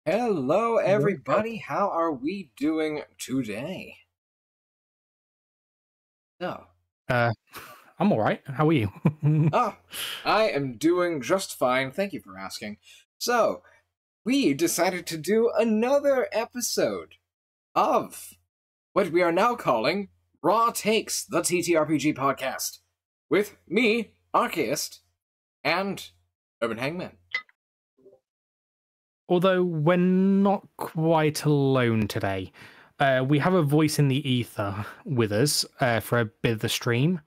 Hello, everybody. How are we doing today? Oh, I'm all right. How are you? I am doing just fine. Thank you for asking. So, we decided to do another episode of what we are now calling Raw Takes, the TTRPG podcast, with me, Archaeist, and Urban Hangman. Although we're not quite alone today. We have a voice in the ether with us for a bit of the stream.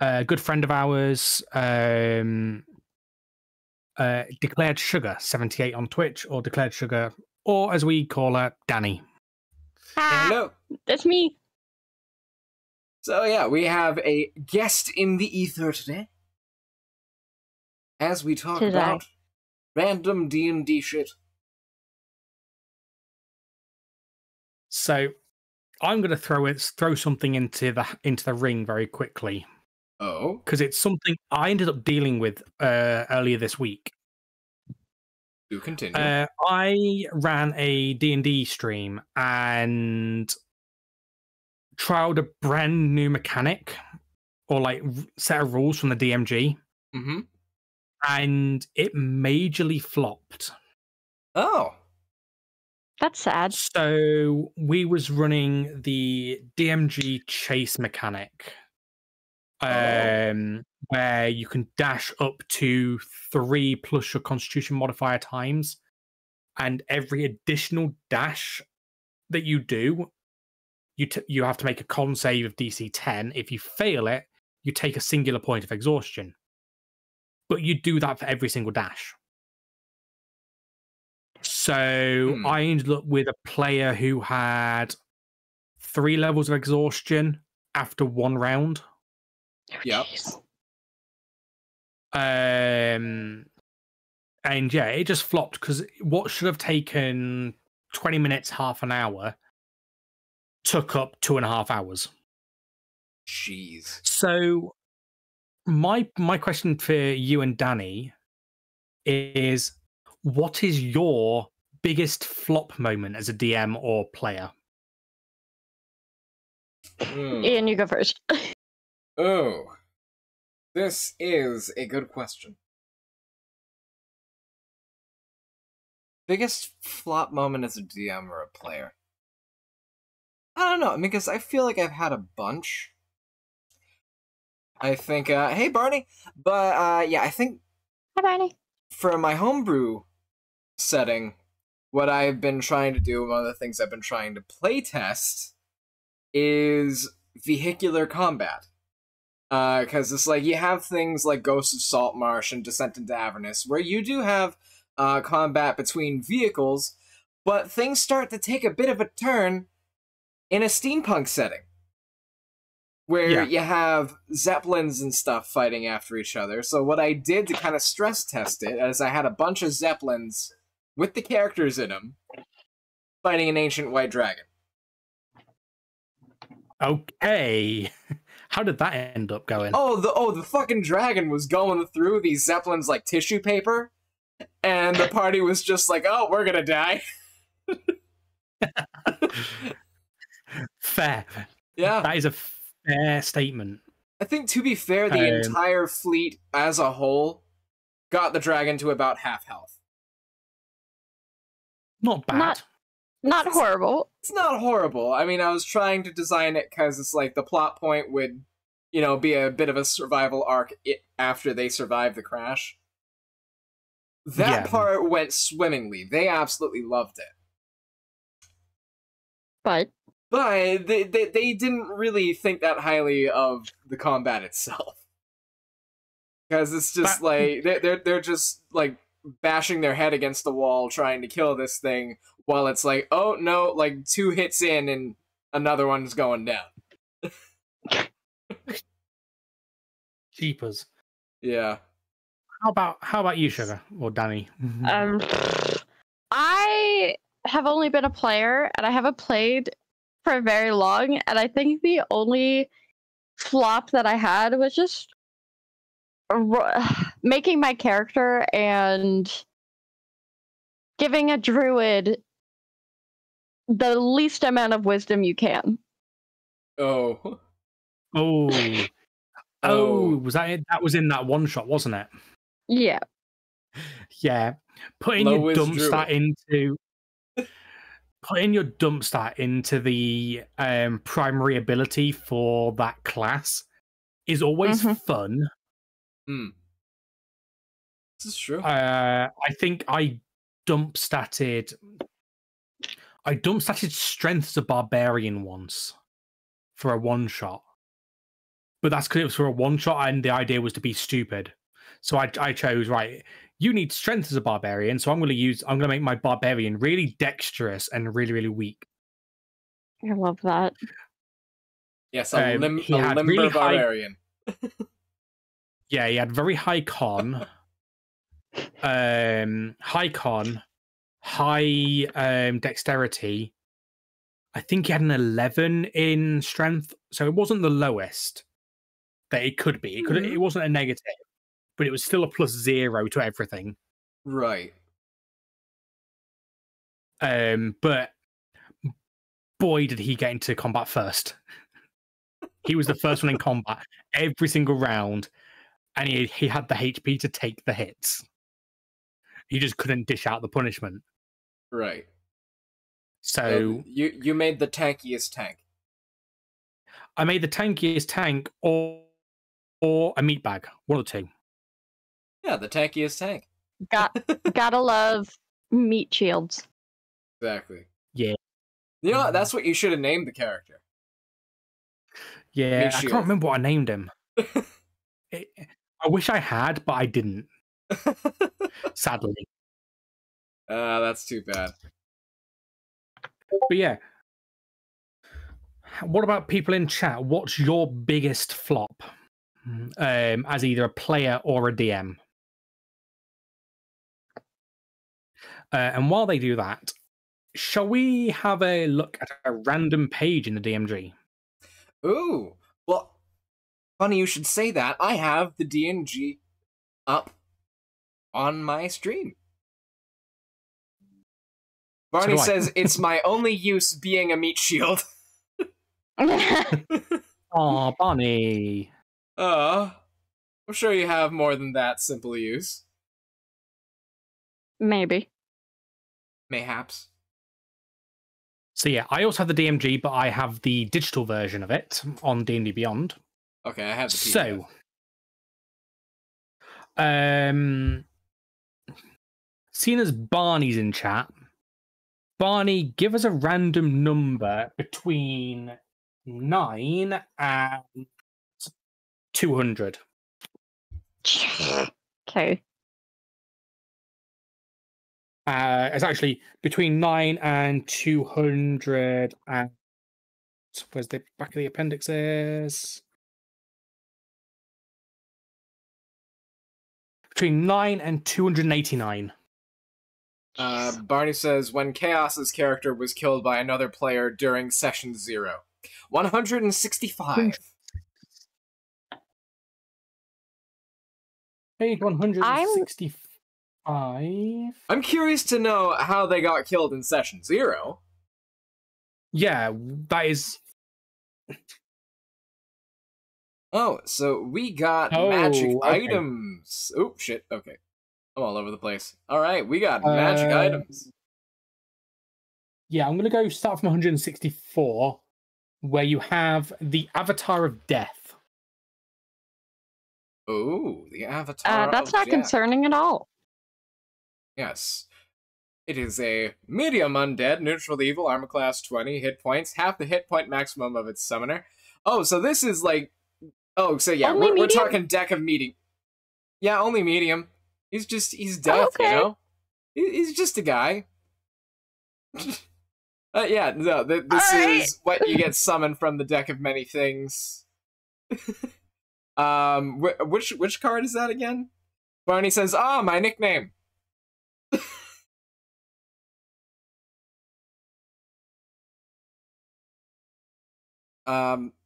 A good friend of ours, Declared Sugar 78 on Twitch, or Declared Sugar, or as we call her, Danny. Hello. That's me. So yeah, we have a guest in the ether today, as we talk about random D&D shit. So I'm going to throw something into the ring very quickly. Oh, because it's something I ended up dealing with earlier this week. do continue. I ran a D&D stream and trialed a brand new mechanic or like set of rules from the DMG. Mm-hmm. And it majorly flopped. Oh. That's sad. So we was running the DMG chase mechanic. Where you can dash up to 3 plus your constitution modifier times, and every additional dash that you do, you have to make a con save of DC 10. If you fail it, you take a singular point of exhaustion. But you do that for every single dash. So I ended up with a player who had 3 levels of exhaustion after 1 round. Yep. And yeah, it just flopped because what should have taken 20 minutes, half an hour, took up 2.5 hours. Jeez. So my question for you and Danny is, what is your biggest flop moment as a DM or player? Ian, you go first. Oh, this is a good question. Biggest flop moment as a DM or a player? I don't know, because I feel like I've had a bunch. I think, hey Barney! But, yeah, I think... Hi, Barney. For my homebrew setting, what I've been trying to do, one of the things I've been trying to playtest, is vehicular combat. Because it's like, you have things like Ghosts of Saltmarsh and Descent into Avernus, where you do have combat between vehicles, but things start to take a bit of a turn in a steampunk setting. Where you have zeppelins and stuff fighting after each other. So what I did to kind of stress test it, is I had a bunch of zeppelins with the characters in them, fighting an ancient white dragon. Okay. How did that end up going? The fucking dragon was going through these zeppelins like tissue paper, and the party was just like, oh, we're gonna die. Fair. Yeah. That is a fair statement. I think, to be fair, the entire fleet as a whole got the dragon to about half health. Not bad. Not horrible. It's not horrible. I mean, I was trying to design it because it's like the plot point would, you know, be a bit of a survival arc after they survive the crash. That part went swimmingly. They absolutely loved it. But they didn't really think that highly of the combat itself. Because it's just like, they're just like bashing their head against the wall trying to kill this thing, while it's like, oh no, like 2 hits in and another one's going down. Jeepers. Yeah. How about you, Sugar, or Danny? I have only been a player, and I haven't played for very long, and I think the only flop that I had was just making my character and giving a druid the least amount of wisdom you can. Oh. Oh. Oh, was that it? That was in that one shot, wasn't it? Yeah. Yeah. Putting Low your whiz dump druid. stat into the primary ability for that class is always fun. Hmm. This is true. I think I dump statted strength as a barbarian once for a one shot. But that's because it was for a one shot and the idea was to be stupid. So I chose, right, you need strength as a barbarian, so I'm gonna make my barbarian really dexterous and really, really weak. I love that. Yes, a He had limber really barbarian. Yeah, he had very high con. High dexterity. I think he had an 11 in strength, so it wasn't the lowest that it could be. It wasn't a negative, but it was still a +0 to everything. Right. But boy, did he get into combat first. He was the first one in combat every single round, and he had the HP to take the hits. He just couldn't dish out the punishment. Right. So you made the tankiest tank. I made the tankiest tank or a meat bag, one of the two. Yeah, the tankiest tank. Gotta love meat shields. Exactly. Yeah. You know what? That's what you should have named the character. Yeah, Meat I shield. can't remember what I named him. I wish I had, but I didn't. Sadly. That's too bad. But yeah. What about people in chat? What's your biggest flop as either a player or a DM? And while they do that, shall we have a look at a random page in the DMG? Ooh. Well, funny you should say that. I have the DMG up on my stream. Barney says it's my only use being a meat shield. Aw, Barney. I'm sure you have more than that simple use. Maybe. Mayhaps. So yeah, I also have the DMG, but I have the digital version of it on D&D Beyond. Okay, I have the PDF. So, seeing as Barney's in chat, Barney, give us a random number between 9 and 200. Okay. It's actually between 9 and 200 and... Where's the back of the appendixes? Between 9 and 289. Barney says, when Chaos's character was killed by another player during session 0. 165. Page 165. I'm curious to know how they got killed in session 0. Yeah, that is... Oh, so we got magic items. Oh, shit, okay. I'm all over the place. Alright, we got magic items. Yeah, I'm going to go start from 164, where you have the Avatar of Death. Oh, the Avatar that's of not Death. concerning at all. Yes. It is a medium undead, neutral evil, armor class 20, hit points, half the hit point maximum of its summoner. Oh, so this is like... Oh, so yeah, we're talking deck of medium. Yeah, only medium. He's death, you know? He's just a guy. Yeah, no, this is what you get summoned from the deck of many things. Which card is that again? Barney says, my nickname.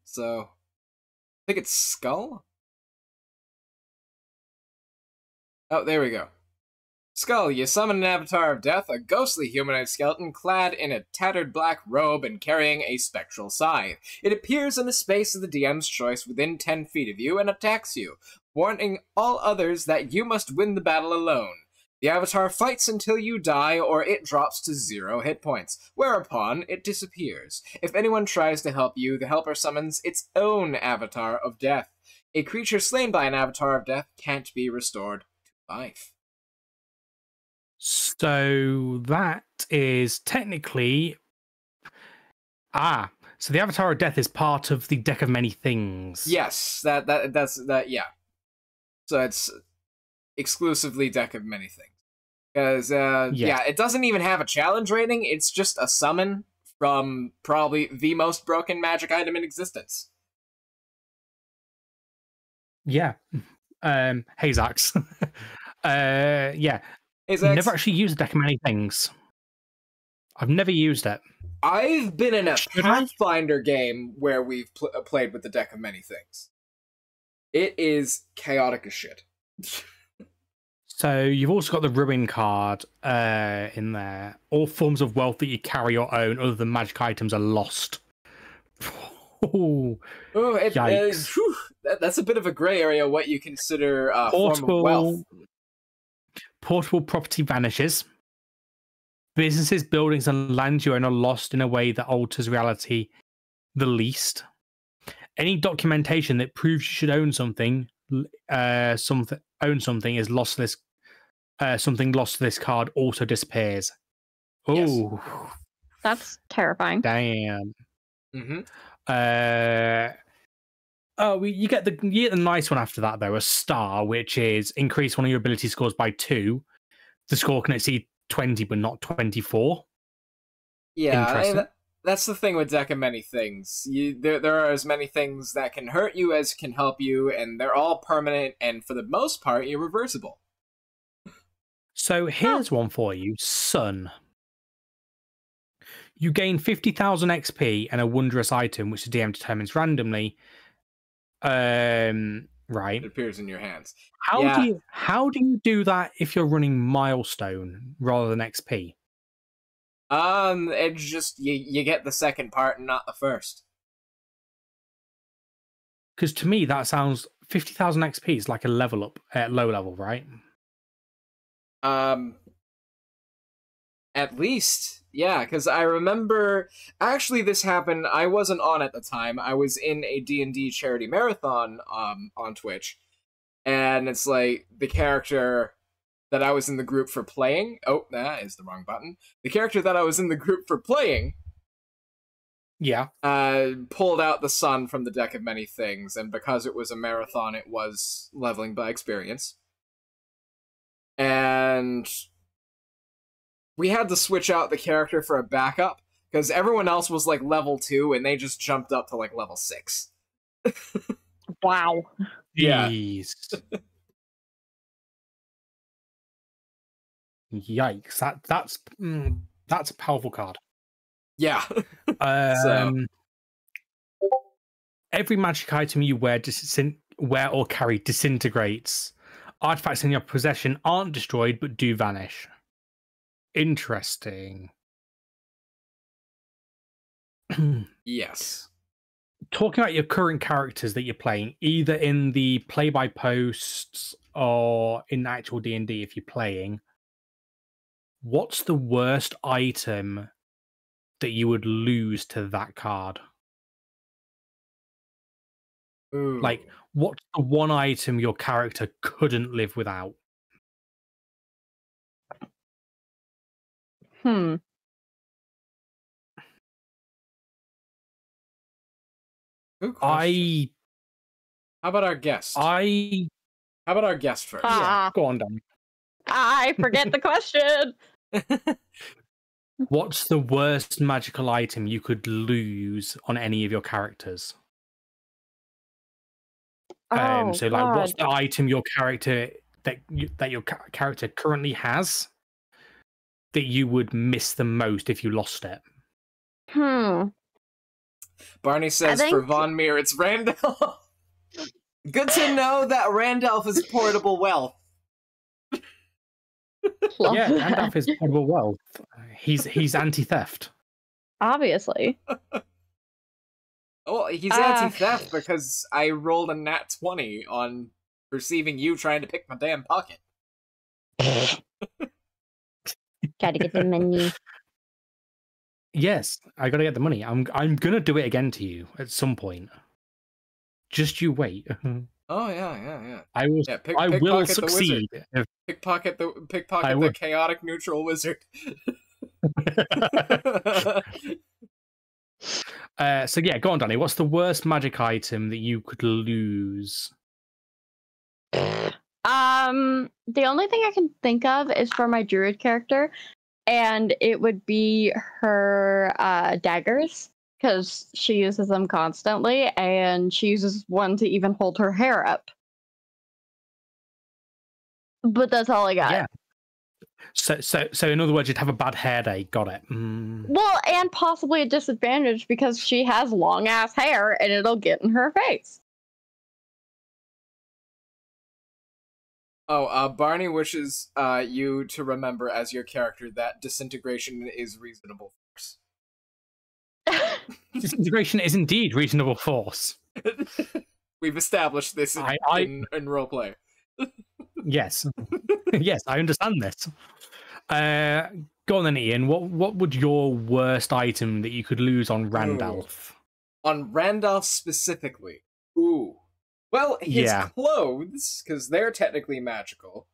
So I think it's Skull. Oh, there we go. Skull, you summon an avatar of death, a ghostly humanoid skeleton clad in a tattered black robe and carrying a spectral scythe. It appears in the space of the DM's choice within 10 feet of you and attacks you, warning all others that you must win the battle alone. The avatar fights until you die or it drops to 0 hit points, whereupon it disappears. If anyone tries to help you, the helper summons its own avatar of death. A creature slain by an avatar of death can't be restored to life. So that is technically... so the Avatar of Death is part of the Deck of Many Things. Yes, that's yeah. So it's exclusively Deck of Many Things. Because, yeah, it doesn't even have a challenge rating, it's just a summon from probably the most broken magic item in existence. Yeah. Hazax. Yeah. Hazax, Never actually used Deck of Many Things. I've never used it. I've been in a Pathfinder game where we've played with the Deck of Many Things. It is chaotic as shit. So you've also got the Ruin card in there. All forms of wealth that you carry or own other than magic items are lost. Yikes. That's a bit of a grey area, what you consider a form of wealth. Portable property vanishes. Businesses, buildings, and land you own are lost in a way that alters reality the least. Any documentation that proves you should own something, is lost. Something lost to this card also disappears. Oh, yes. That's terrifying. Damn. Mm-hmm. You get the nice one after that though, a star, which is increase one of your ability scores by 2. The score can exceed 20, but not 24. Yeah, that's the thing with Deck of Many Things. There are as many things that can hurt you as can help you, and they're all permanent, and for the most part, irreversible. So here's one for you, Sun. You gain 50,000 XP and a wondrous item, which the DM determines randomly. Right. It appears in your hands. How do you do that if you're running milestone rather than XP? It's just you get the second part and not the first. Because to me that sounds 50,000 XP is like a level up at low level, right? At least, yeah, because I remember, actually this happened, I wasn't on at the time, I was in a D&D charity marathon on Twitch, and it's like, the character that I was in the group for playing, oh, that is the wrong button, the character that I was in the group for playing, yeah, pulled out the Sun from the Deck of Many Things, and because it was a marathon, it was leveling by experience. And we had to switch out the character for a backup, because everyone else was like level 2, and they just jumped up to like level 6. Wow. Yeah. Jeez. Yikes. That's a powerful card. Yeah. Every magic item you wear or carry disintegrates. Artifacts in your possession aren't destroyed, but do vanish. Interesting. Yes. Talking about your current characters that you're playing, either in the play-by-posts or in actual D&D if you're playing, what's the worst item that you would lose to that card? Ooh. Like, what's the one item your character couldn't live without? Good question. How about our guest? How about our guest first? Yeah, go on, Dan. I forget the question. What's the worst magical item you could lose on any of your characters? What's the item your character that your character currently has that you would miss the most if you lost it? Barney says for Von Meer, it's Randolph. Good to know that Randolph is portable wealth. Love Yeah, that. Gandalf is portable wealth. He's anti-theft. Obviously. Oh, he's anti-theft because I rolled a nat 20 on perceiving you trying to pick my damn pocket. Gotta get the money. Yes, I gotta get the money. I'm gonna do it again to you at some point. Just you wait. Oh yeah. I will. Yeah, I will pickpocket succeed. Pickpocket the chaotic neutral wizard. So yeah, go on, Danny. What's the worst magic item that you could lose? The only thing I can think of is for my druid character, and it would be her daggers, because she uses them constantly, and she uses one to even hold her hair up. But that's all I got. Yeah. So in other words, you'd have a bad hair day. Got it. Well, and possibly a disadvantage because she has long ass hair and it'll get in her face. Oh, Barney wishes you to remember as your character that disintegration is reasonable force. Disintegration is indeed reasonable force. We've established this in roleplay. Yes. Yes, I understand this. Go on then, Ian. What would your worst item that you could lose on Randolph? On Randolph specifically? Ooh. Well, his clothes, because they're technically magical,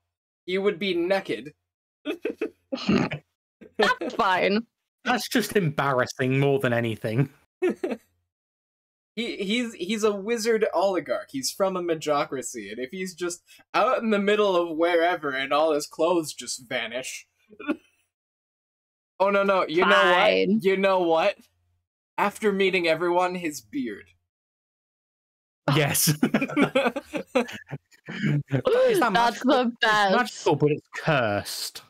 he would be naked. That's fine. That's just embarrassing more than anything. He's a wizard oligarch. He's from a magocracy, and if he's just out in the middle of wherever and all his clothes just vanish. Oh no, you know what? You know what? After meeting everyone, his beard. Yes. That's the best. It's magical, but it's cursed.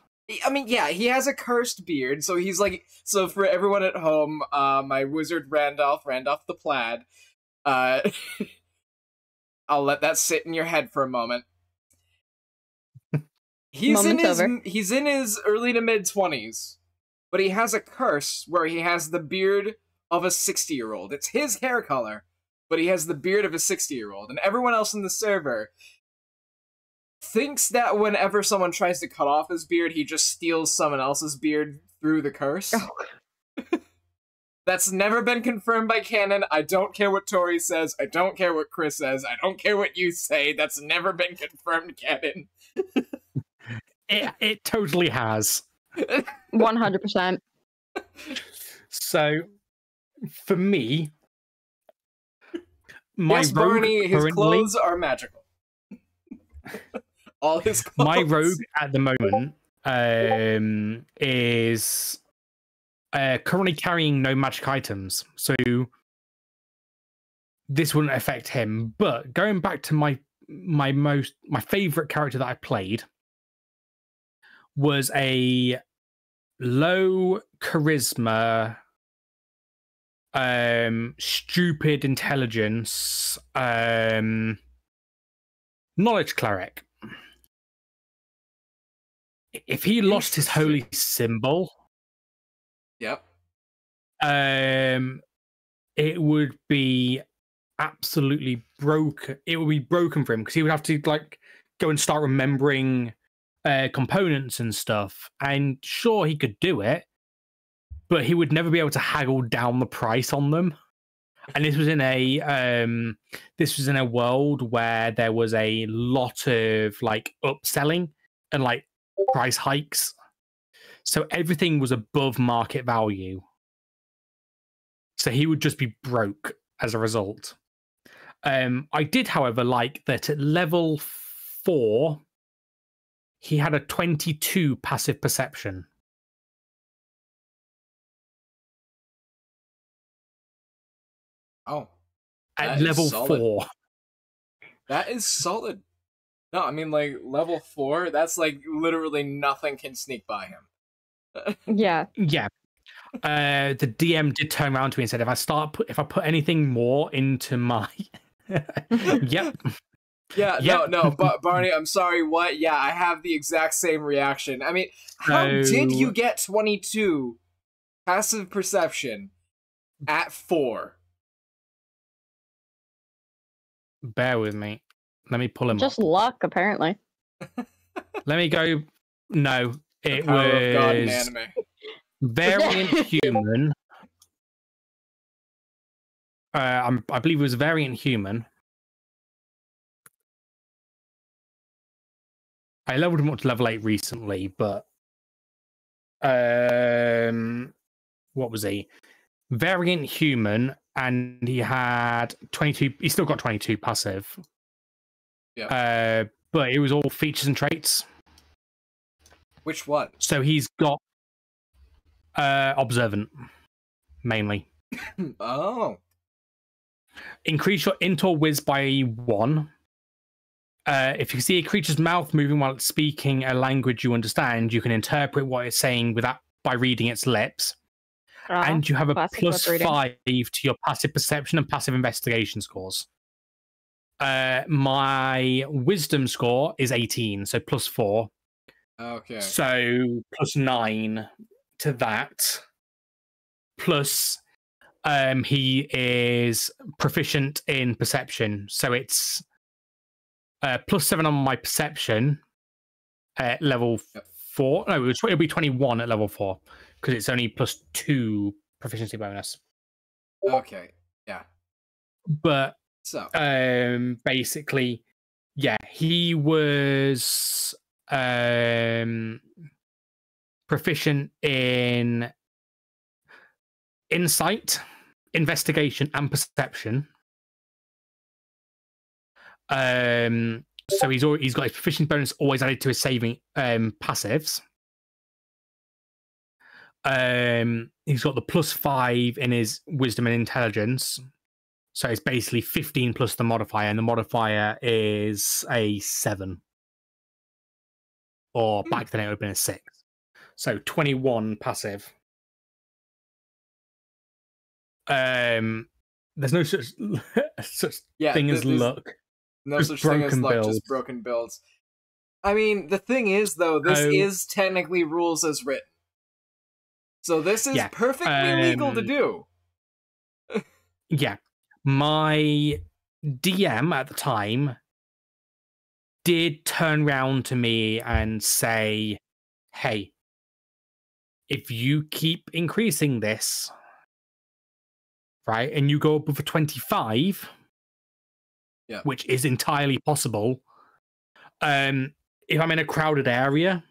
I mean, yeah, he has a cursed beard, so he's like... So for everyone at home, my wizard Randolph the Plaid, I'll let that sit in your head for a moment. He's in his early to mid-20s, but he has a curse where he has the beard of a 60-year-old. It's his hair color, but he has the beard of a 60-year-old, and everyone else in the server thinks that whenever someone tries to cut off his beard, he just steals someone else's beard through the curse. Oh. That's never been confirmed by canon. I don't care what Tori says. I don't care what Chris says. I don't care what you say. That's never been confirmed canon. It totally has. 100%. So, for me, yes, Barney, his clothes are magical. All his clothes. My rogue at the moment is currently carrying no magic items, so this wouldn't affect him. But going back to my favorite character that I played was a low charisma, stupid intelligence, knowledge cleric. If he lost his holy symbol, yep, it would be absolutely broken. It would be broken for him because he would have to like go and start remembering components and stuff. And sure, he could do it, but he would never be able to haggle down the price on them. And this was in a world where there was a lot of like upselling and like price hikes, so everything was above market value. So he would just be broke as a result. I did, however, like that at level 4, he had a 22 passive perception. Oh. At level 4. That is solid. No, I mean, like, level 4, that's like literally nothing can sneak by him. Yeah. Yeah. The DM did turn around to me and said, if I put anything more into my... Yep. Yeah, Yep. no, but Barney, I'm sorry, what? Yeah, I have the exact same reaction. I mean, how did you get 22 passive perception at 4? Bear with me. Let me pull him Just up. luck, apparently. Let me go. No, The it power of God in was anime. variant human. I believe it was variant human. I leveled him up to level 8 recently, but what was he? Variant human, and he had 22. He still got 22 passive. Yeah. But it was all features and traits. Which one? So he's got observant mainly. Oh. Increase your int or whiz by 1. If you see a creature's mouth moving while it's speaking a language you understand, you can interpret what it's saying by reading its lips. And you have a +5 to your passive perception and passive investigation scores. My wisdom score is 18, so +4. Okay. So +9 to that. Plus, he is proficient in perception, so it's +7 on my perception at level 4. No, it'll be 21 at level 4 because it's only +2 proficiency bonus. Okay. Yeah. But so basically, yeah, he was proficient in insight, investigation, and perception. So he's got his proficiency bonus always added to his saving passives. He's got the +5 in his wisdom and intelligence. So it's basically 15 plus the modifier, and the modifier is a 7. Or back then it would have been a 6. So 21 passive. There's no such thing as luck. No such thing as luck, just broken builds. I mean, the thing is, though, this is technically rules as written. So this is perfectly legal to do. Yeah. My DM at the time did turn round to me and say, hey, if you keep increasing this, right, and you go up with a 25, which is entirely possible, if I'm in a crowded area,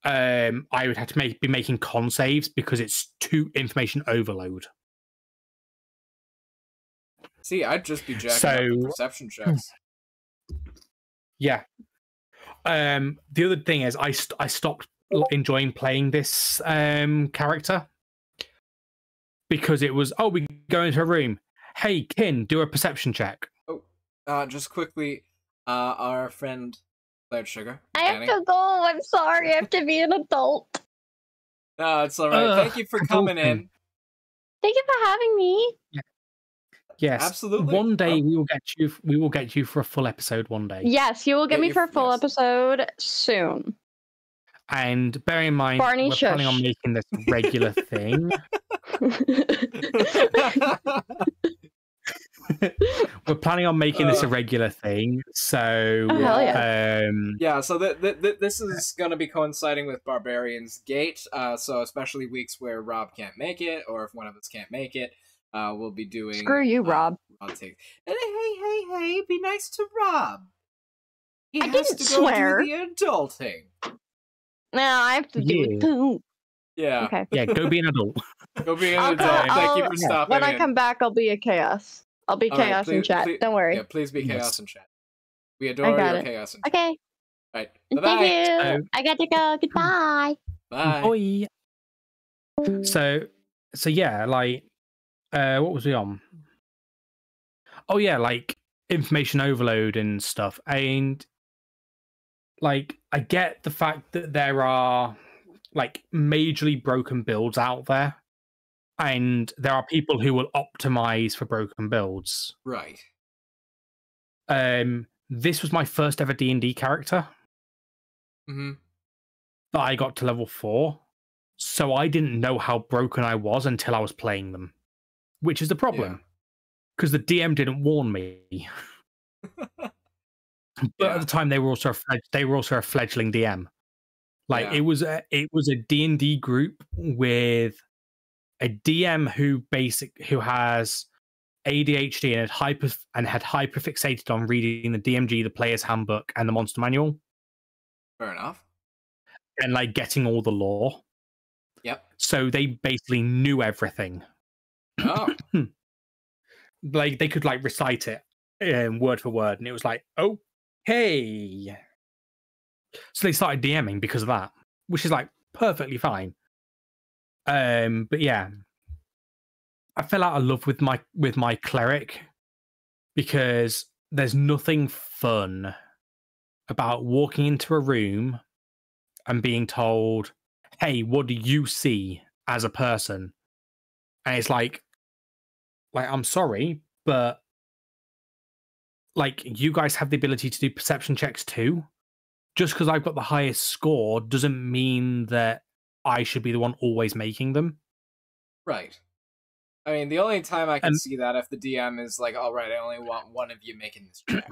I would have to be making con saves because it's too information overload. See, I'd just be jacking up the perception checks. Yeah. The other thing is, I stopped enjoying playing this character because it was, we go into a room. Hey, Kin, do a perception check. Oh, just quickly, our friend Cloud Sugar. I have to go. I'm sorry. I have to be an adult. No, it's all right. Thank you for coming in. Thank you for having me. Yeah. Yes, absolutely. One day we will get you. We will get you for a full episode. One day. Yes, you will get me for a full episode soon. And bear in mind, Barney, we're planning on making this a regular thing. We're planning on making this a regular thing. So, so this is going to be coinciding with Barbarian's Gate. So especially weeks where Rob can't make it, or if one of us can't make it, we'll be doing. Screw you, Rob. Hey, be nice to Rob. He has didn't to swear. Go do the adulting. No, I have to do it too. Yeah. Okay. Yeah, go be an adult. Go be an adult. Thank you for stopping. When I come back, I'll be a chaos. I'll be chaos in chat. Don't worry. Yeah, please be chaos in chat. We adore your chaos in chat. Okay. All right. Bye-bye. Thank you. I got to go. Goodbye. Bye. Bye. So yeah, like, what was we on? Oh yeah, like information overload and stuff. And like, I get the fact that there are like majorly broken builds out there, and there are people who will optimize for broken builds. Right. This was my first ever D&D character Mm-hmm. that I got to level 4. So I didn't know how broken I was until I was playing them, which is the problem. Because the DM didn't warn me. But at the time, they were also a fledgling DM. Like it was a D&D group with a DM who has ADHD and had hyperfixated on reading the DMG, the Player's Handbook, and the Monster Manual. Fair enough. And like getting all the lore. Yep. So they basically knew everything. Oh. Like they could like recite it word for word, and it was like, oh, hey. So they started DMing because of that, which is like perfectly fine. But yeah, I fell out of love with my cleric because there's nothing fun about walking into a room and being told, hey, what do you see as a person? And it's like I'm sorry, but like you guys have the ability to do perception checks too. Just because I've got the highest score doesn't mean that I should be the one always making them. Right. I mean, the only time I can see that if the DM is like, all right, I only want one of you making this check.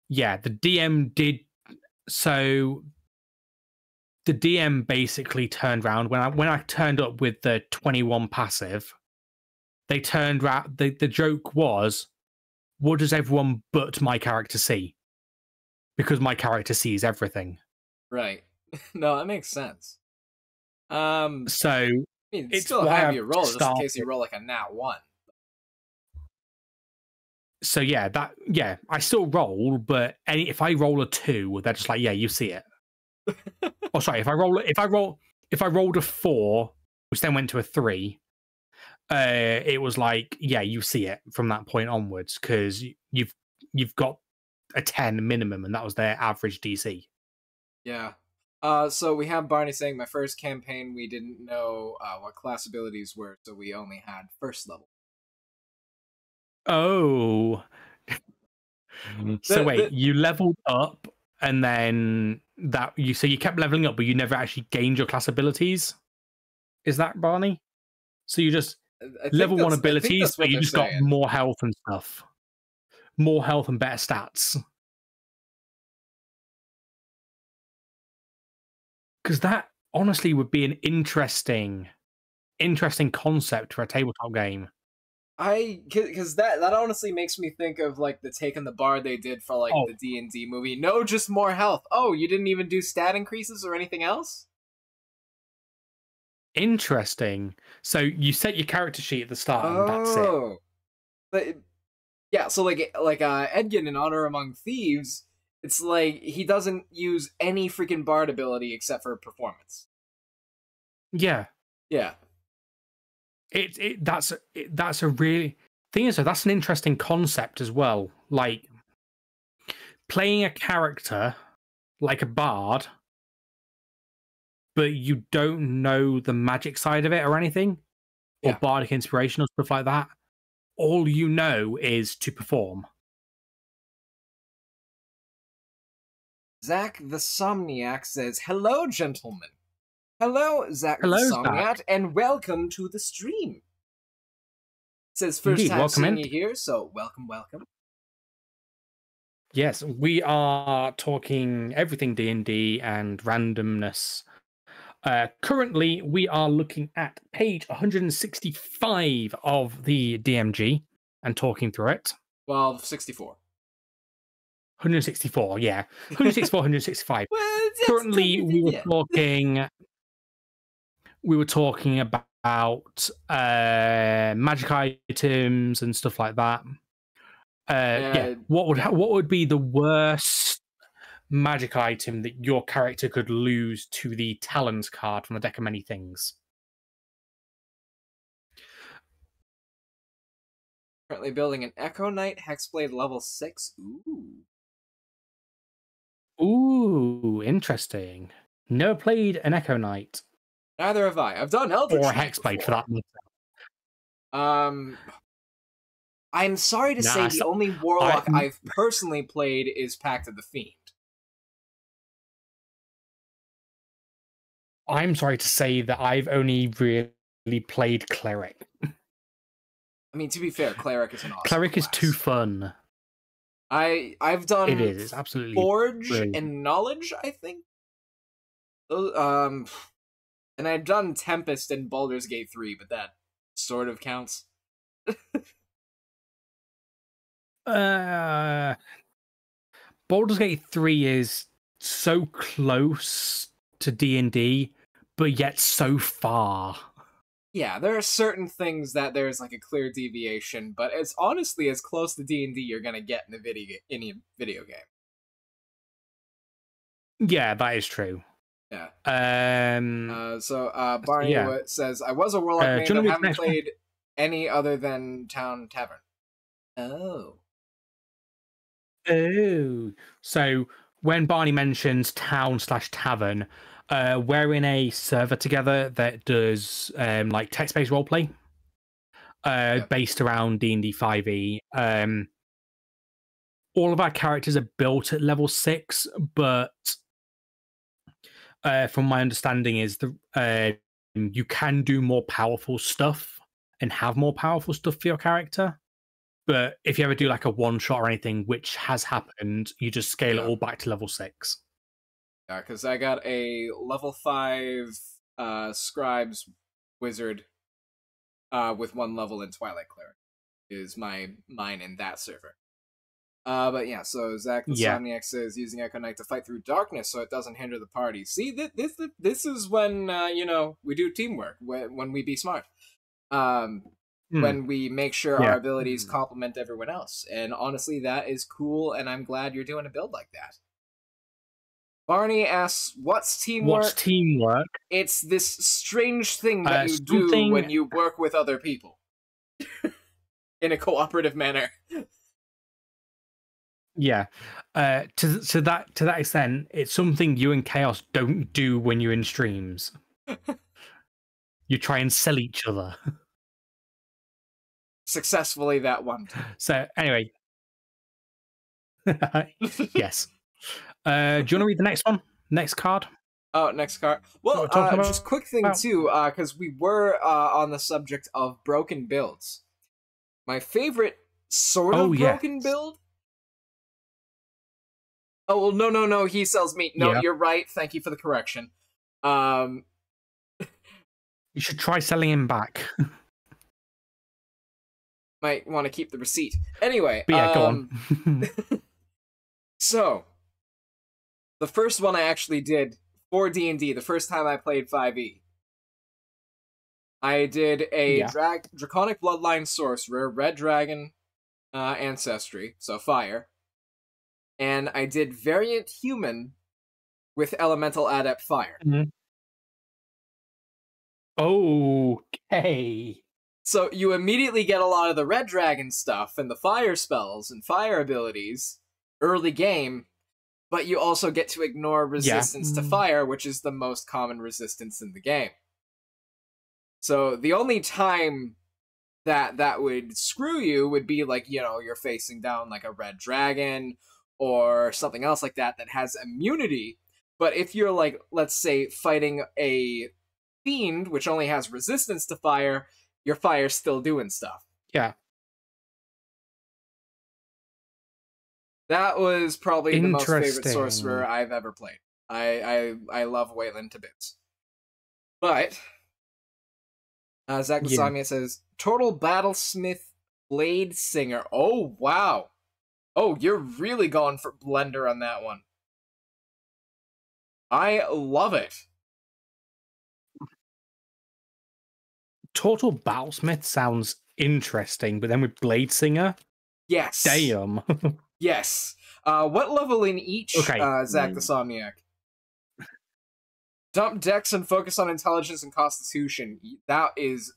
Yeah, the DM did. So the DM basically turned around when I turned up with the 21 passive. They turned around. The joke was, what does everyone but my character see? Because my character sees everything. Right. No, that makes sense. So I mean, it's still have your roll just in case you roll like a nat 1. So yeah, I still roll, but if I roll a 2, they're just like, yeah, you see it. Oh, sorry, if I rolled a 4, which then went to a 3, it was like, yeah, you see it from that point onwards because you've got a 10 minimum, and that was their average DC. Yeah. So we have Barney saying, my first campaign, we didn't know what class abilities were, so we only had first level. Oh. So wait, you leveled up, and then you kept leveling up, but you never actually gained your class abilities? Is that, Barney? So you just level 1 abilities, but you just got more health and stuff. More health and better stats. Because that honestly would be an interesting concept for a tabletop game. Because that honestly makes me think of like the Take on the Bar they did for like the D&D movie. No, just more health. Oh, you didn't even do stat increases or anything else? Interesting. So you set your character sheet at the start, and that's it. But yeah, so like Edgin in Honor Among Thieves, it's like he doesn't use any freaking bard ability except for performance. Yeah. Yeah. That's a really thing is, that's an interesting concept as well. Like playing a character like a bard, but you don't know the magic side of it or anything, or bardic inspiration or stuff like that. All you know is to perform. Zach the Somniac says, hello, gentlemen. Hello, Zach the Somniac, and welcome to the stream. Says first time seeing you here, so welcome. Yes, we are talking everything D&D and randomness. Currently, we are looking at page 165 of the DMG and talking through it. Well, 64. 164, yeah. 164, 165. Well, currently, we were talking about magic items and stuff like that. What would be the worst magic item that your character could lose to the talent card from the deck of many things? Currently building an Echo Knight Hexblade level 6. Ooh, interesting. Never played an Echo Knight. Neither have I. I've done Eldritch or a Hexblade for that matter. I'm sorry to say the only warlock I've personally played is Pact of the Fiend. I'm sorry to say that I've only really played Cleric. I mean, to be fair, Cleric is an awesome Cleric class. is too fun. I've done it is. It's absolutely Forge brilliant. and Knowledge, I think. And I've done Tempest and Baldur's Gate 3, but that sort of counts. Baldur's Gate 3 is so close to D&D, but yet so far. Yeah, there are certain things that there's like a clear deviation, but it's honestly as close to D&D you're gonna get in a video game. Yeah, that is true. Yeah. So Barney says, I was a warlock main, but haven't played any other than Town Tavern. Oh. So when Barney mentions town/tavern, we're in a server together that does like text-based roleplay based around D&D 5e. All of our characters are built at level 6, but from my understanding is you can do more powerful stuff and have more powerful stuff for your character. But if you ever do like a one-shot or anything, which has happened, you just scale it all back to level 6. Yeah, because I got a level 5 Scribes Wizard with 1 level in Twilight Cleric is mine in that server. But yeah, so Zach the Somniac says using Echo Knight to fight through darkness so it doesn't hinder the party. See, this is when we do teamwork, when we be smart. When we make sure our abilities complement everyone else. And honestly, that is cool, and I'm glad you're doing a build like that. Barney asks, what's teamwork? What's teamwork? It's this strange thing that you do when you work with other people. In a cooperative manner. Yeah. To that extent, it's something you and Chaos don't do when you're in streams. You try and sell each other. Successfully that one time. So anyway. Yes. Do you want to read the next one? Next card? Oh, next card. Well, just quick thing too, because we were on the subject of broken builds. My favorite sort of broken build? Oh, well, no, he sells meat. No, you're right. Thank you for the correction. You should try selling him back. Might want to keep the receipt. Anyway, but yeah, go on. So, the first one I actually did for D&D, the first time I played 5e, I did a Draconic Bloodline Sorcerer, Red Dragon Ancestry, so fire, and I did Variant Human with Elemental Adept Fire. Mm-hmm. Okay. So you immediately get a lot of the Red Dragon stuff and the fire spells and fire abilities early game, but you also get to ignore resistance to fire, which is the most common resistance in the game. So the only time that would screw you would be like, you're facing down like a red dragon or something else like that has immunity. But if you're like, let's say, fighting a fiend, which only has resistance to fire, your fire's still doing stuff. Yeah. That was probably the most favorite sorcerer I've ever played. I love Wayland to bits. But Zach Lasagna says, Total Battlesmith Blade Singer. Oh, wow. Oh, you're really going for Blender on that one. I love it. Total Battlesmith sounds interesting, but then with Blade Singer? Yes. Damn. Yes. What level in each, Zach the Somniac? Dump Dex and focus on intelligence and constitution. That is...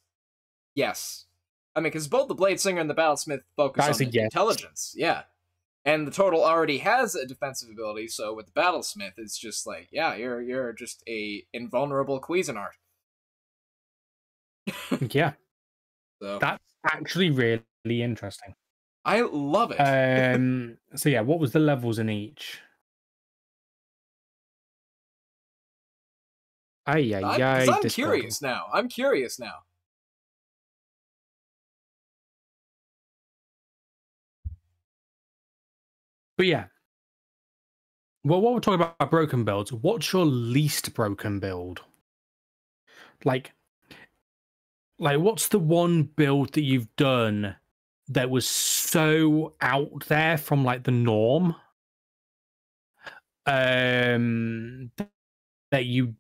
Yes. I mean, because both the Blade Singer and the Battlesmith focus on intelligence. Yeah. And the Total already has a defensive ability, so with the Battlesmith, it's just like, yeah, you're just a invulnerable Cuisinart. Yeah. So. That's actually really interesting. I love it. So yeah, what was the levels in each? Because I'm Discord. curious now. I'm curious now. But yeah. Well, while we're talking about broken builds, what's your least broken build? Like what's the one build that you've done that was so out there from like the norm? That you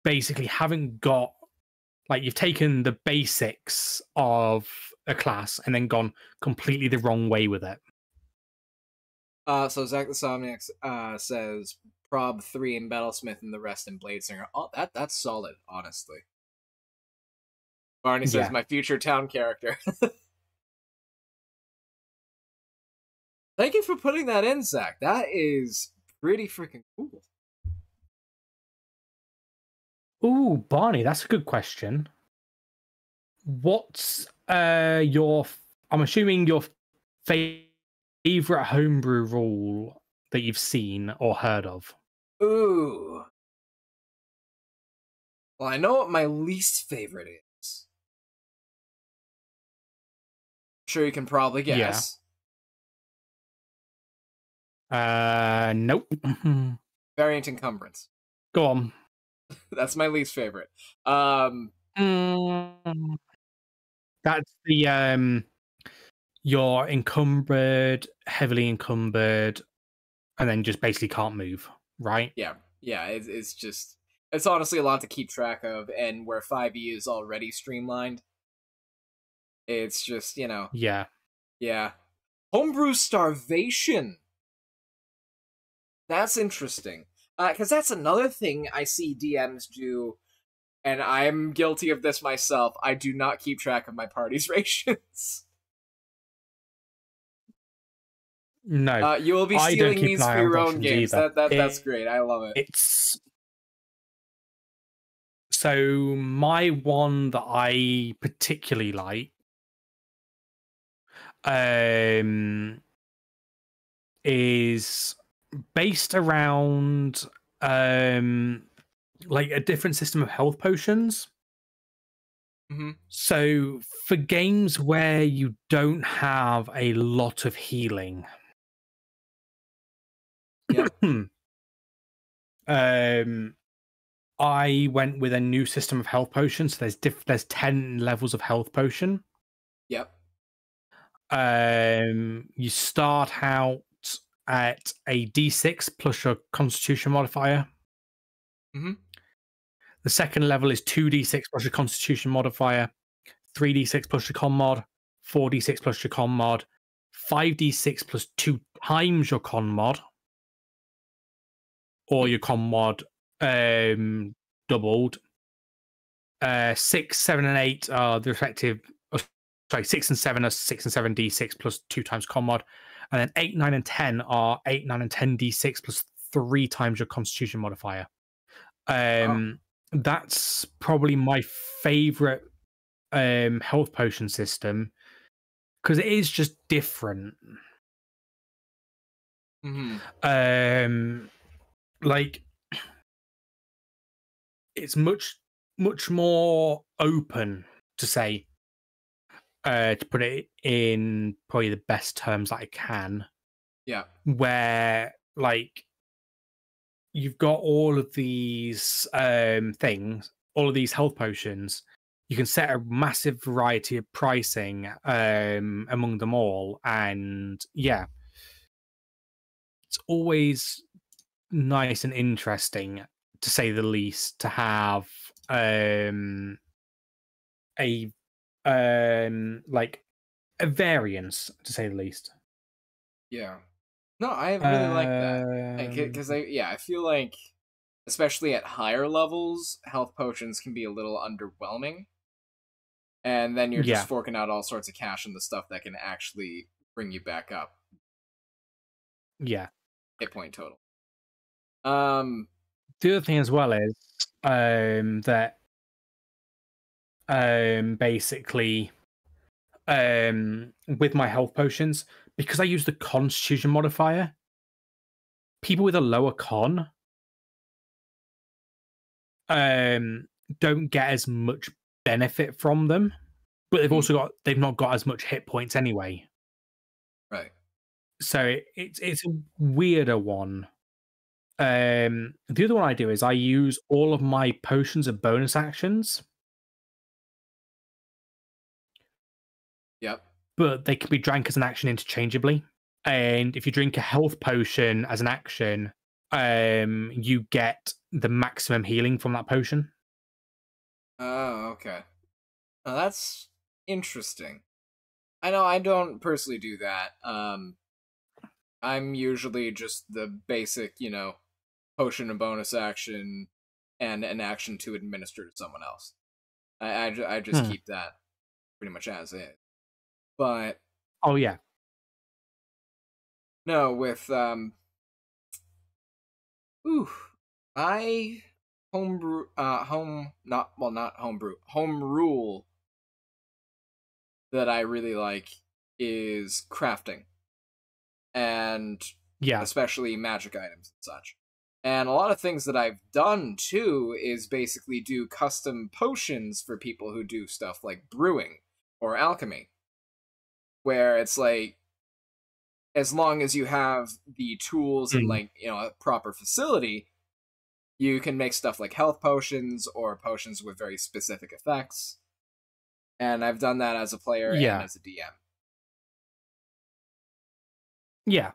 basically haven't got, like, you've taken the basics of a class and then gone completely the wrong way with it. So Zach the Somniac says Prob 3 in Battlesmith and the rest in Bladesinger. Oh, that's solid, honestly. Barney says my future town character. Thank you for putting that in, Zach. That is pretty freaking cool. Ooh, Barney, that's a good question. What's your? I'm assuming your favorite homebrew rule that you've seen or heard of. Ooh. Well, I know what my least favorite is. I'm sure you can probably guess. Yeah. Nope. Variant encumbrance. Go on. That's my least favorite. That's the you're encumbered, heavily encumbered, and then just basically can't move, right? Yeah. It's just, it's honestly a lot to keep track of, and where 5e is already streamlined, it's just, you know. Yeah. Homebrew starvation. That's interesting. Because that's another thing I see DMs do, and I'm guilty of this myself. I do not keep track of my party's rations. No. You will be stealing these for your own games. That's great. I love it. It's so my one that I particularly like is based around like a different system of health potions. Mm-hmm. So for games where you don't have a lot of healing, yep. I went with a new system of health potions. So there's 10 levels of health potion. Yep. You start out at a D6 plus your Constitution modifier. Mm-hmm. The second level is 2d6 plus your Constitution modifier, 3d6 plus your con mod, 4d6 plus your con mod, 5d6 plus 2 times your con mod, or your con mod doubled. 6, 7, and 8 are the respective. Sorry, 6 and 7 are 6 and 7 d6 plus 2 times con mod, and then 8, 9, and 10 are 8, 9, and 10 d6 plus 3 times your Constitution modifier. That's probably my favorite health potion system because it is just different. Mm-hmm. Like it's much more open, to say, to put it in probably the best terms that I can. Yeah. Where like you've got all of these things, all of these health potions. You can set a massive variety of pricing among them all, and yeah, it's always nice and interesting, to say the least, to have a like a variance, to say the least. Yeah. No, I really like that. Because I feel like, especially at higher levels, health potions can be a little underwhelming. And then you're just forking out all sorts of cash on the stuff that can actually bring you back up. Yeah. Hit point total. The other thing as well is that basically with my health potions, because I use the Constitution modifier, people with a lower con don't get as much benefit from them, but they've not got as much hit points anyway. Right. So it's a weirder one. The other one I do is I use all of my potions and bonus actions, Yep. but they can be drank as an action interchangeably. And if you drink a health potion as an action, you get the maximum healing from that potion. Oh, okay. Now that's interesting. I know I don't personally do that. I'm usually just the basic, potion and bonus action and an action to administer to someone else. I just keep that pretty much as is. But Oh yeah. no, with I homebrew not homebrew. Home rule that I really like is crafting. And Yeah. especially magic items and such. And a lot of things that I've done too is basically do custom potions for people who do stuff like brewing or alchemy, where it's like, as long as you have the tools and a proper facility, you can make stuff like health potions or potions with very specific effects. And I've done that as a player and as a DM. Yeah.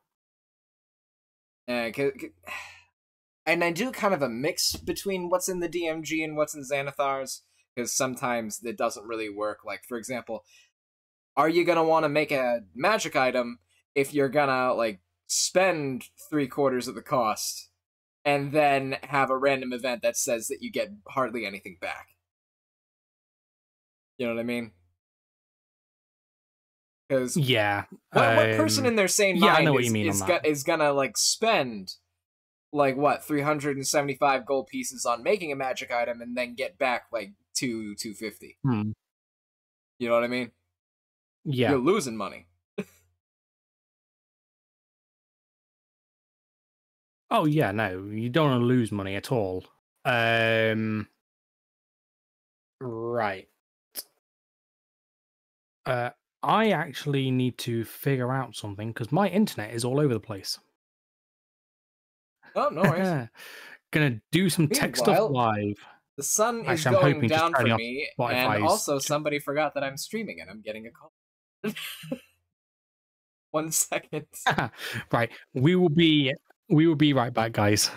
And I do kind of a mix between what's in the DMG and what's in Xanathar's, because sometimes it doesn't really work. Like, for example, are you going to want to make a magic item if you're going to, spend 3/4 of the cost and then have a random event that says that you get hardly anything back? You know what I mean? Because what person in their sane mind is gonna spend 375 gold pieces on making a magic item and then get back 250? You know what I mean? Yeah. You're losing money. Oh yeah, no, you don't want to lose money at all. Right. I actually need to figure out something because my internet is all over the place. Oh, no worries. Gonna do some tech stuff live. The sun is going down for me, and also somebody forgot that I'm streaming and I'm getting a call. 1 second. Right. We will be right back, guys.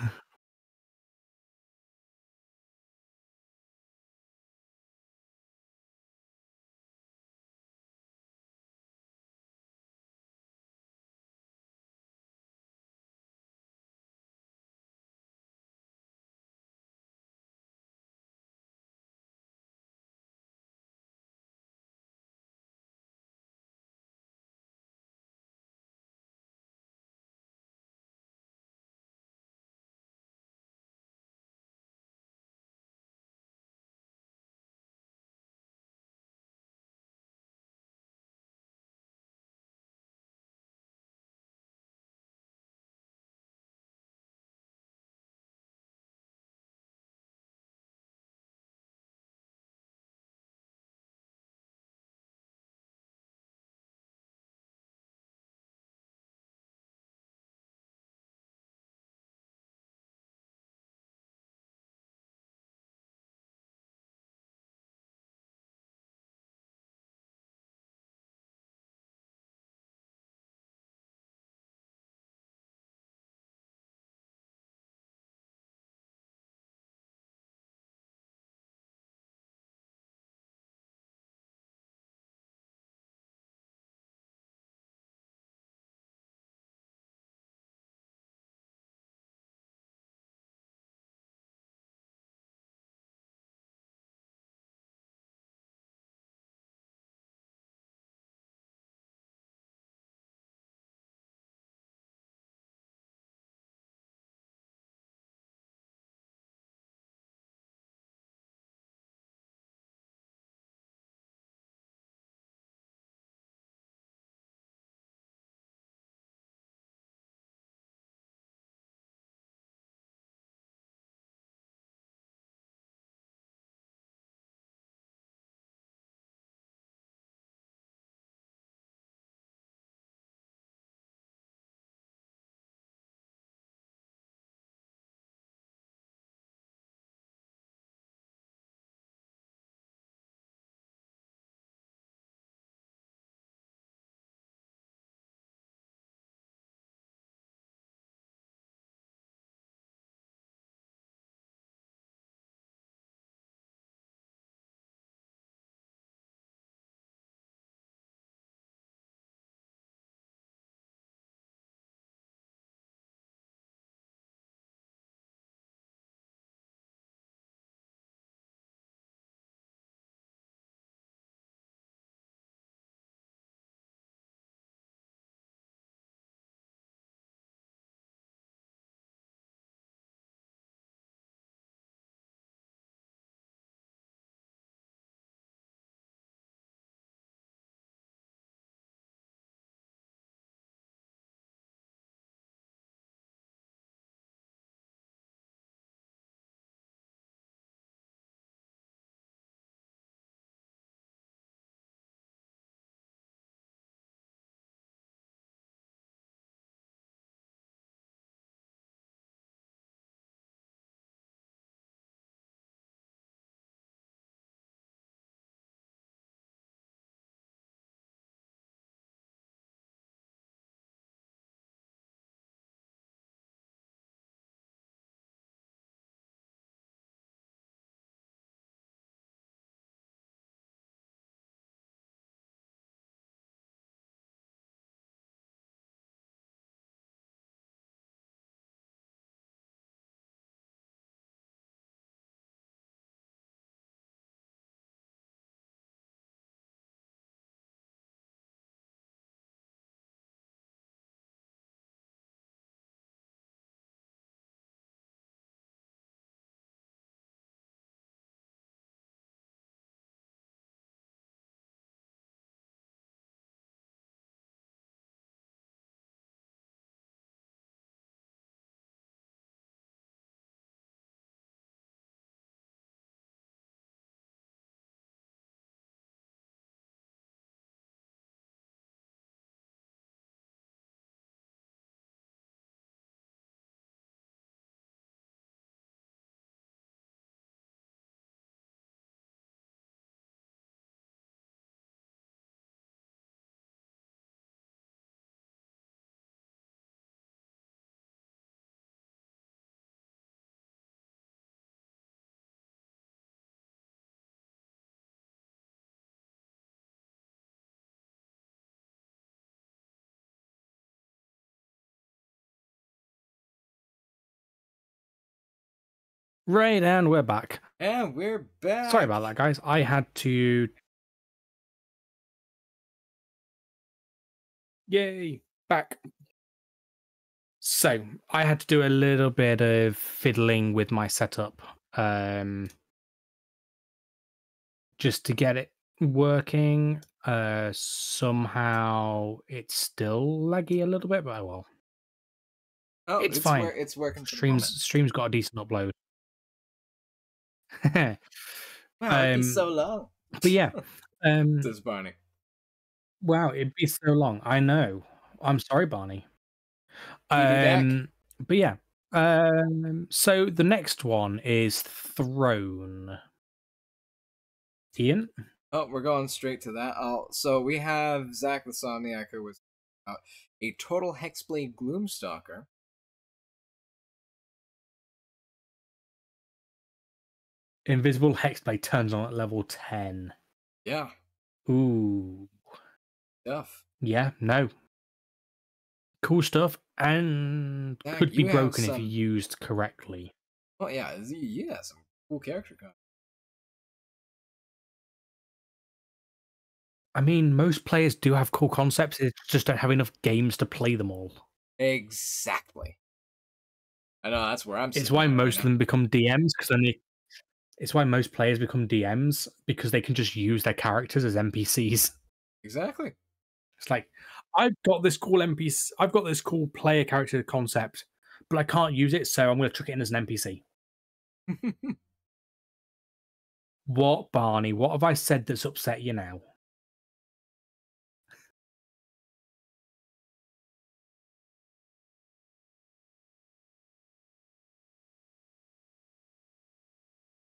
Right, and we're back. And we're back. Sorry about that, guys. I had to... Yay, back. So, I had to do a little bit of fiddling with my setup. Just to get it working. Somehow it's still laggy a little bit, but well. Oh, it's fine. It's working for the moment. Stream's got a decent upload. Wow, it'd be so long. But yeah. Says Barney. Wow, it'd be so long. I know. I'm sorry, Barney. Back. But yeah. So the next one is Throne. Ian? Oh, we're going straight to that. So we have Zach the Somniac, who was a total Hexblade Gloomstalker. Invisible Hexblade turns on at level 10. Yeah. Ooh. Stuff. Yeah, no. Cool stuff, and Zach, could be broken if used correctly. Oh, yeah, some cool character content. I mean, most players do have cool concepts, it's just don't have enough games to play them all. Exactly. I know, that's where I'm It's why most of them become DMs, because then it's why most players become DMs, because they can just use their characters as NPCs. Exactly. It's like, I've got this cool NPC, I've got this cool player character concept, but I can't use it, so I'm going to chuck it in as an NPC. What, Barney? What have I said that's upset you now?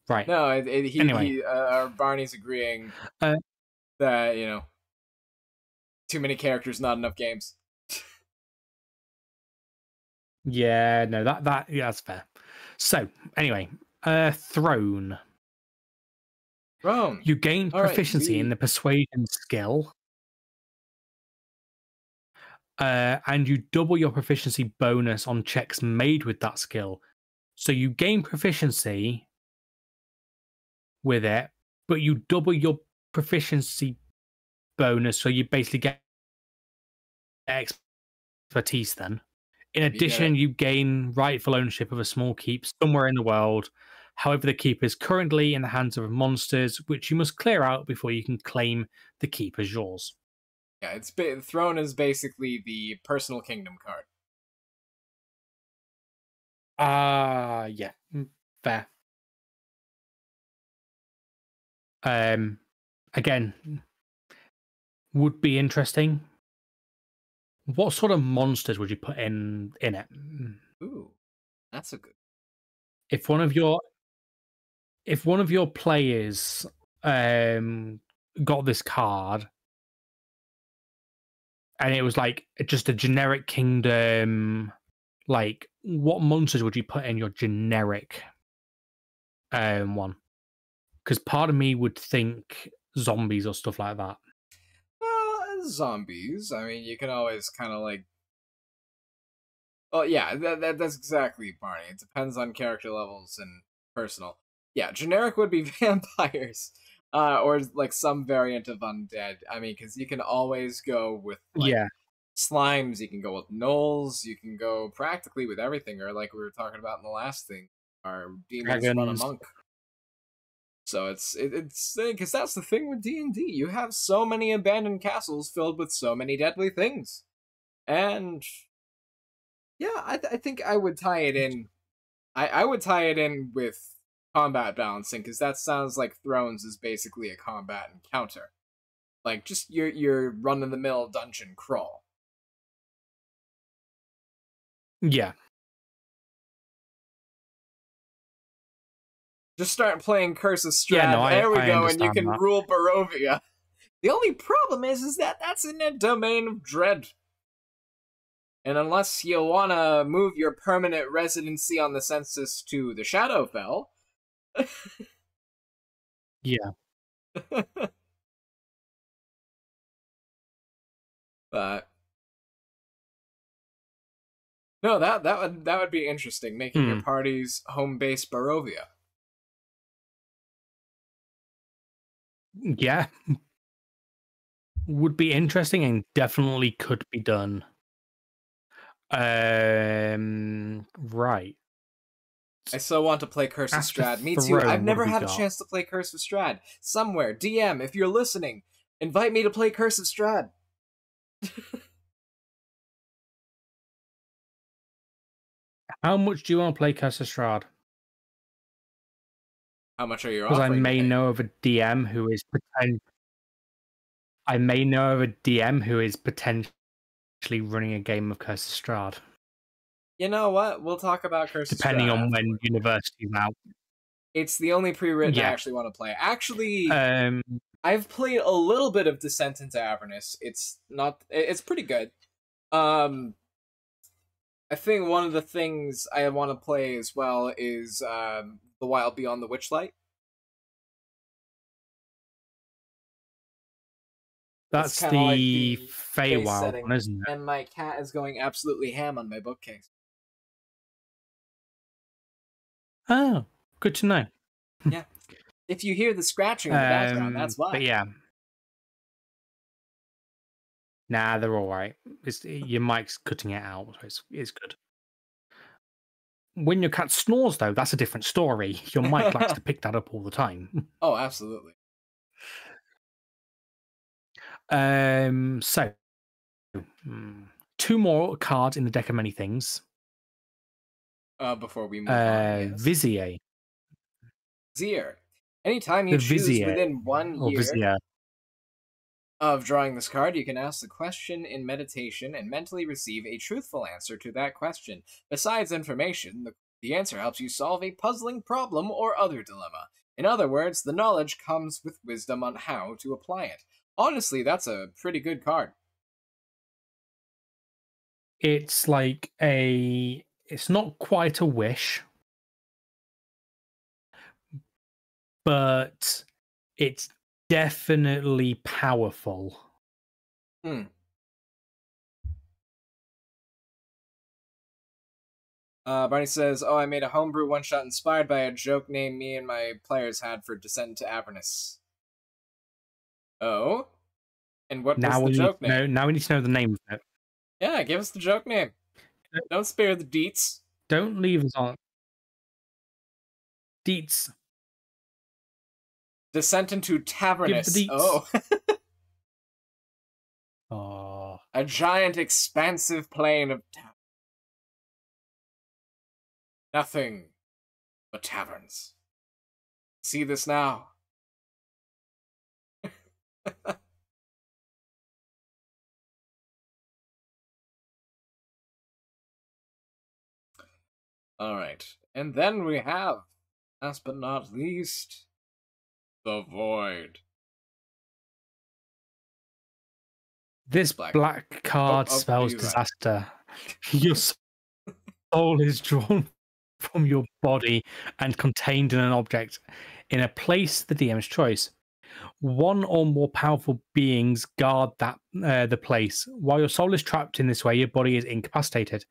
Right. No, anyway. Barney's agreeing that, you know, too many characters, not enough games. Yeah, no, that's fair. So, anyway, Throne. Throne. You gain proficiency in the Persuasion skill. And you double your proficiency bonus on checks made with that skill. So you gain proficiency with it, but you double your proficiency bonus, so you basically get expertise then. In addition, you gain rightful ownership of a small keep somewhere in the world. However, the keep is currently in the hands of monsters, which you must clear out before you can claim the keep as yours. Yeah, Throne is basically the personal kingdom card. Yeah, fair. Again, would be interesting. What sort of monsters would you put in it? Ooh, that's a good. If one of your players got this card and it was like just a generic kingdom, like what monsters would you put in your generic one? Because part of me would think zombies or stuff like that. Well, zombies. I mean, you can always kind of like. Oh yeah, that's exactly, Barney. It depends on character levels and personal. Yeah, generic would be vampires, or like some variant of undead. I mean, because you can always go with like slimes. You can go with gnolls. You can go practically with everything, or like we were talking about in the last thing, our demons run amok. So it's because that's the thing with D&D. You have so many abandoned castles filled with so many deadly things, and yeah, I think I would tie it in. I would tie it in with combat balancing, because that sounds like Thrones is basically a combat encounter, like just your run of the mill dungeon crawl. Yeah. Just start playing Curse of Strahd. Yeah, no, there we go, and you can that. rule Barovia. The only problem is that that's in a domain of dread. And unless you want to move your permanent residency on the census to the Shadowfell... yeah. But... No, that would be interesting, making your party's home base Barovia. Yeah. Would be interesting and definitely could be done. Right. I so want to play Curse of After Strahd. Me too. Throne, I've what never have we had a got? chance to play Curse of Strahd. Somewhere, DM, if you're listening, invite me to play Curse of Strahd. How much do you want to play Curse of Strahd? How much are you Because I offering? may know of a DM who is potentially running a game of Curse of Strahd. You know what? We'll talk about Curse Depending of Strahd on when afterward. university's out. It's the only pre-written I Yeah. actually want to play. Actually, Um, I've played a little bit of Descent into Avernus. It's pretty good. I think one of the things I want to play as well is The Wild Beyond the Witchlight. that's kinda like the the base Feywild setting, one, isn't it? and my cat is going absolutely ham on my bookcase. Oh, good to know. Yeah. If you hear the scratching in the background, that's why. But yeah. Nah, they're all right. Your mic's cutting it out, so it's good. When your cat snores, though, that's a different story. Your mic likes to pick that up all the time. Oh, absolutely. So, 2 more cards in the deck of many things. Before we move on, yes. Vizier. Vizier. Anytime you The choose Vizier, within 1 or year Vizier. of drawing this card, you can ask the question in meditation and mentally receive a truthful answer to that question. Besides information, the answer helps you solve a puzzling problem or other dilemma. In other words, the knowledge comes with wisdom on how to apply it. Honestly, that's a pretty good card. It's like it's not quite a wish, but it's definitely powerful. Barney says, "Oh, I made a homebrew one-shot inspired by a joke name me and my players had for Descent into Avernus." Oh? And what was the joke name? Now we need to know the name of it. Yeah, give us the joke name. Don't spare the deets. Don't leave us on. Deets. Descent into Tavernus. Give the deets. Oh. Oh. A giant expansive plain of nothing but taverns. See this now. Alright. And then we have, last but not least, the Void. This black card spells disaster. Your soul is drawn from your body and contained in an object in a place the DM's choice. 1 or more powerful beings guard the place. While your soul is trapped in this way, your body is incapacitated.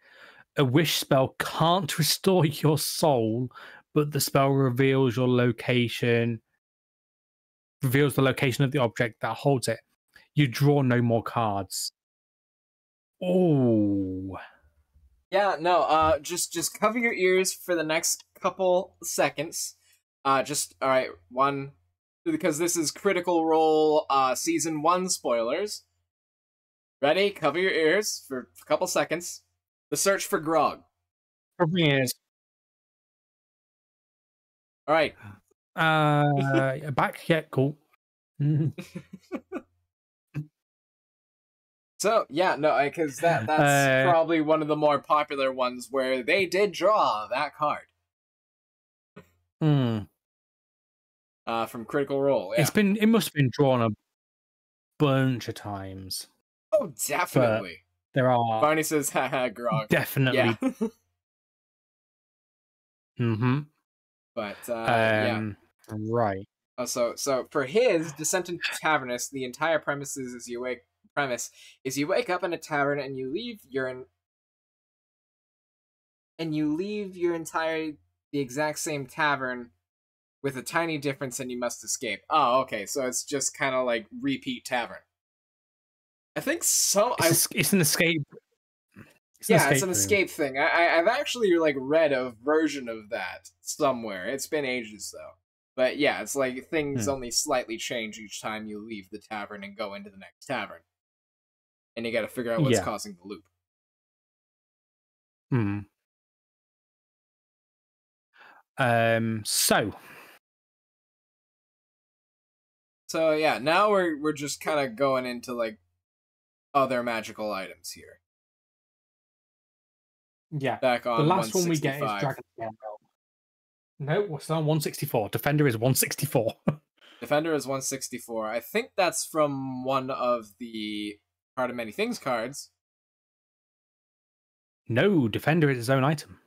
A wish spell can't restore your soul, but the spell reveals the location of the object that holds it. You draw no more cards. Oh. Yeah, no, just cover your ears for the next couple seconds. Alright, 1, because this is Critical Role, Season 1 spoilers. Ready? Cover your ears for a couple seconds. The search for Grog. Cover your ears. Alright. Back? Yeah, cool. So, yeah, no, because that's probably one of the more popular ones where they did draw that card. From Critical Role, yeah. It must have been drawn a bunch of times. Oh, definitely. But there are... Barney says, haha, Grog. Definitely. Yeah. But, yeah. Right. So for his Descent into Tavernus, the entire premise is you wake up in a tavern and you leave your and you leave the exact same tavern with a tiny difference, and you must escape. Oh, okay, so it's just kind of like repeat tavern. I think so. It's an escape. It's an escape thing. I've actually like read a version of that somewhere. It's been ages though. But yeah, it's like things only slightly change each time you leave the tavern and go into the next tavern. And you gotta figure out what's causing the loop. So yeah, now we're just kind of going into like other magical items here. Yeah. Back on the last one we get is 165. Dragon Scale. No, we're still on 164. Defender is 164. Defender is 164. I think that's from one of the Part of Many Things cards. No, Defender is its own item.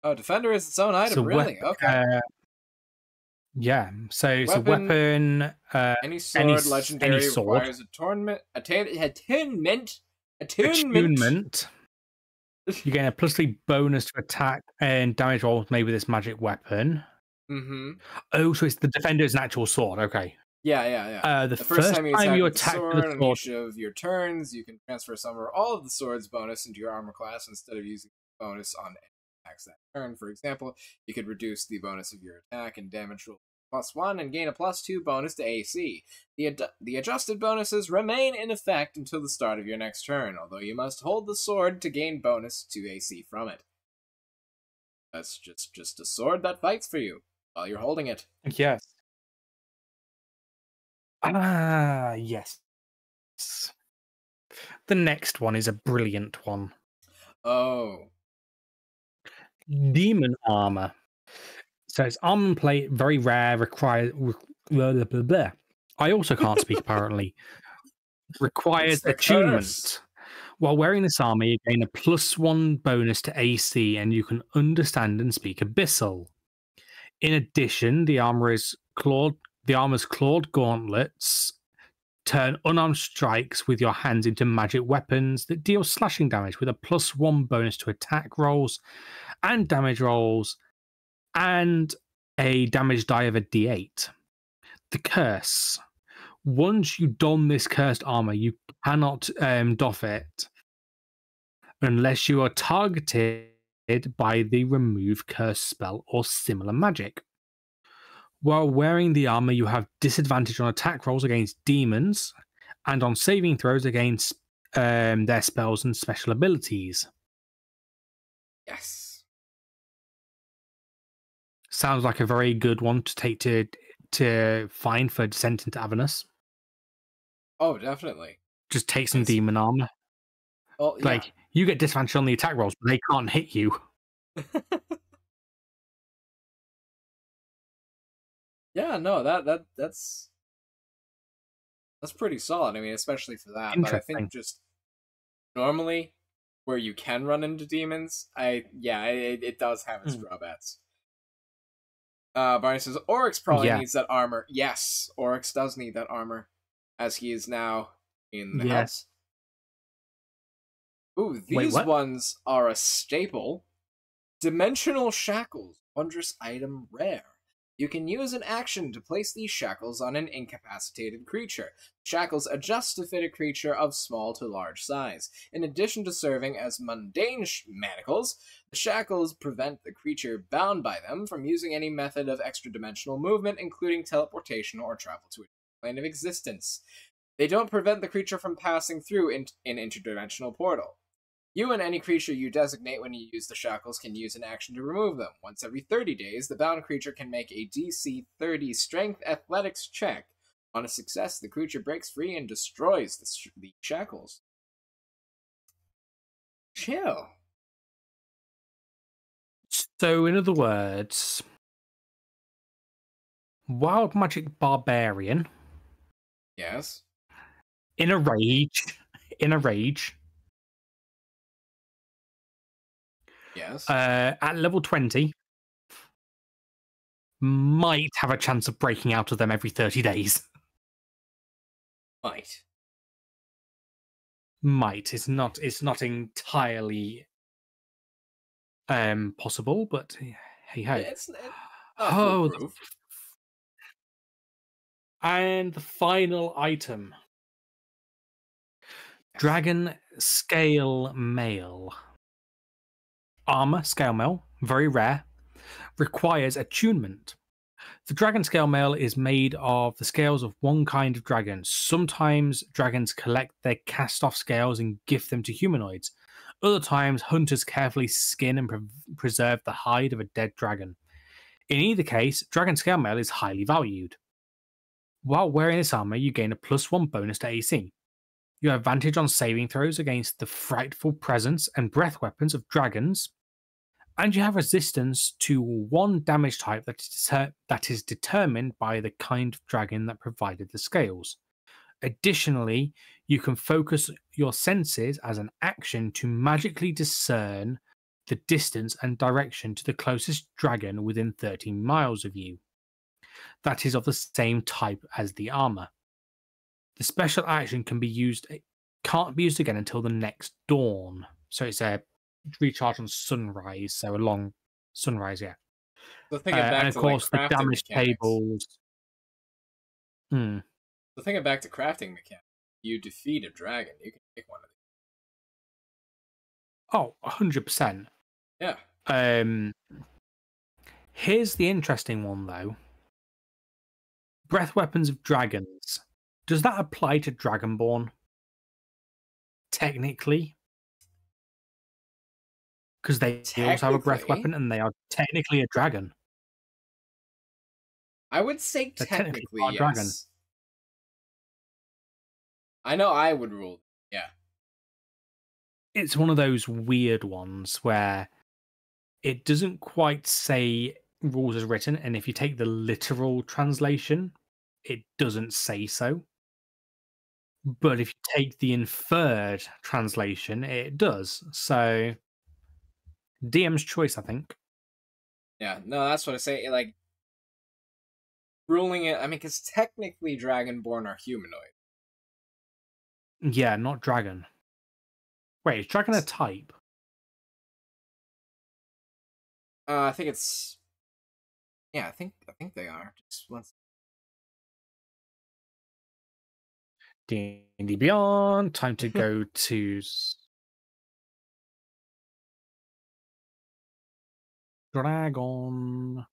Oh, Defender is its own item, really? Okay. Yeah, so it's a weapon. Any sword, legendary, requires attunement. You get a +3 bonus to attack and damage rolls made with this magic weapon. Oh, so it's the Defender is an actual sword. Okay. Yeah. The first time you attack with the sword, on each of your turns, you can transfer some or all of the sword's bonus into your armor class instead of using the bonus on attacks that turn. For example, you could reduce the bonus of your attack and damage roll +1 and gain a +2 bonus to AC. The adjusted bonuses remain in effect until the start of your next turn, although you must hold the sword to gain bonus to AC from it. That's just a sword that fights for you while you're holding it. Yes. Yes. The next one is a brilliant one. Oh. Demon armor. So it's armor plate, very rare, requires... I also can't speak, apparently. Requires attunement. While wearing this armor, you gain a +1 bonus to AC, and you can understand and speak Abyssal. In addition, the armor's clawed gauntlets turn unarmed strikes with your hands into magic weapons that deal slashing damage with a +1 bonus to attack rolls and damage rolls, and a damage die of a d8. The curse. Once you don this cursed armor, you cannot doff it unless you are targeted by the remove curse spell or similar magic. While wearing the armor, you have disadvantage on attack rolls against demons and on saving throws against their spells and special abilities. Yes. Sounds like a very good one to take to find for Descent into Avernus. Oh, definitely. Just take some demon armor. Oh, yeah. Like, you get disadvantage on the attack rolls, but they can't hit you. Yeah, no, that's pretty solid. I mean, especially for that. But I think just normally where you can run into demons, it does have its drawbacks. Barney says Oryx probably needs that armor. Yes, Oryx does need that armor, as he is now in the house. Ooh, these ones are a staple. Dimensional Shackles, wondrous item rare. You can use an action to place these shackles on an incapacitated creature. Shackles adjust to fit a creature of small to large size. In addition to serving as mundane manacles, the shackles prevent the creature bound by them from using any method of extra-dimensional movement, including teleportation or travel to a plane of existence. They don't prevent the creature from passing through an interdimensional portal. You and any creature you designate when you use the shackles can use an action to remove them. Once every 30 days, the bound creature can make a DC 30 Strength Athletics check. On a success, the creature breaks free and destroys the shackles. Chill. So, in other words, Wild Magic Barbarian. Yes. In a rage. Yes. At level 20, might have a chance of breaking out of them every 30 days. Might. It's not entirely possible, but hey ho. It's not Oh, foolproof. and the final item. Dragon Scale Mail. Armor, scale mail, very rare, requires attunement. The dragon scale mail is made of the scales of one kind of dragon. Sometimes dragons collect their cast off scales and gift them to humanoids. Other times, hunters carefully skin and preserve the hide of a dead dragon. In either case, dragon scale mail is highly valued. While wearing this armor, you gain a +1 bonus to AC. You have advantage on saving throws against the frightful presence and breath weapons of dragons, and you have resistance to one damage type that is determined by the kind of dragon that provided the scales. Additionally, you can focus your senses as an action to magically discern the distance and direction to the closest dragon within 13 miles of you. That is of the same type as the armor. The special action can't be used again until the next dawn. So it's a recharge on sunrise, so a long sunrise, yeah. So thinking back and of to course, like the crafting damage mechanics. tables. So thinking back to crafting mechanics, you defeat a dragon, you can pick one of these. Oh, 100%. Yeah. Here's the interesting one, though. Breath weapons of dragons. Does that apply to Dragonborn? Technically? Because they also have a breath weapon and they are technically a dragon. I would say They're technically yes. Dragon. I know I would rule. Yeah. It's one of those weird ones where it doesn't quite say rules as written, and if you take the literal translation, it doesn't say so. But if you take the inferred translation, it does. So, DM's choice, I think. Yeah, no, that's what I say. Like, ruling it, I mean, because technically Dragonborn are humanoid. Yeah, not dragon. Wait, is dragon a type? I think it's. Yeah, I think they are. Just once. D&D Beyond. Time to go to Dragon.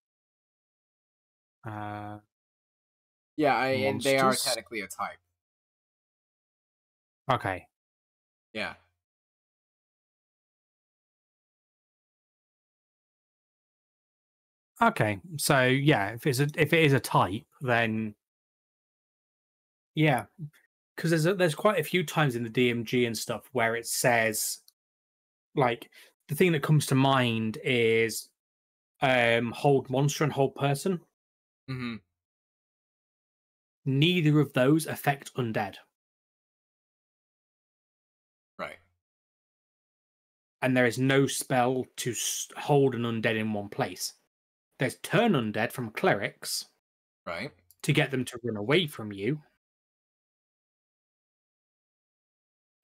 Yeah, and they are monsters? technically a type. Okay. Yeah. Okay, so yeah, if it is a type, then yeah, because there's quite a few times in the DMG and stuff where it says, like, the thing that comes to mind is hold monster and hold person. Mm-hmm. Neither of those affect undead. Right. And there is no spell to hold an undead in one place. There's turn undead from clerics. Right. To get them to run away from you.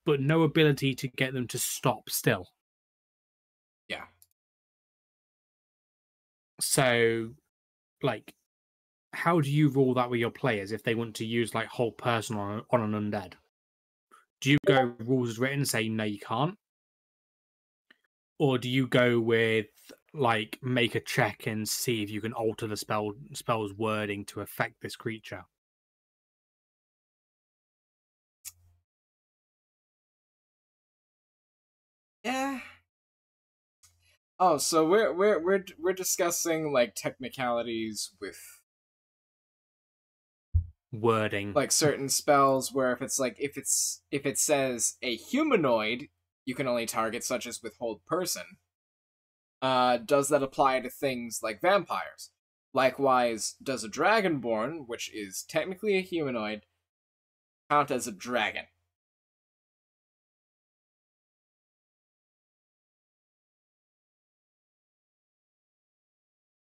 But no ability to get them to stop still. Yeah. So, like, how do you rule that with your players if they want to use, like, hold person on an undead? Do you go rules as written and say, no, you can't? Or do you go with, like, make a check and see if you can alter the spell's wording to affect this creature? Yeah. Oh, so we're discussing like technicalities with wording, like certain spells where if it says a humanoid, you can only target, such as withhold person. Does that apply to things like vampires? Likewise, does a dragonborn, which is technically a humanoid, count as a dragon?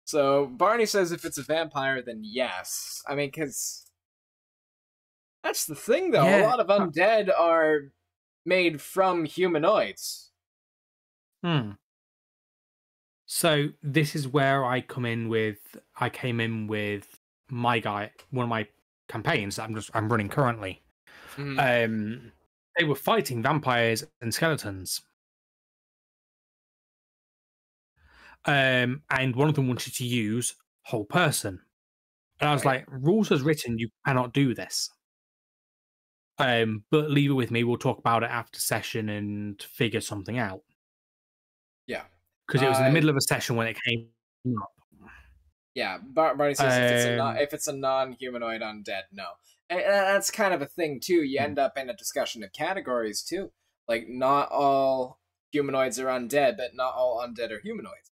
So Barney says if it's a vampire, then yes. I mean, because that's the thing, though. Yeah. A lot of undead are made from humanoids. So this is where I came in with my guy, one of my campaigns that I'm running currently. Mhm. They were fighting vampires and skeletons. And one of them wanted to use whole person. And I was Right. like, rules as written, you cannot do this. But leave it with me. We'll talk about it after session and figure something out. Yeah. Because it was in the middle of a session when it came up. Yeah, Barney says Um, if it's a non-humanoid undead, no. And that's kind of a thing too. You end up in a discussion of categories too. Like not all humanoids are undead, but not all undead are humanoids.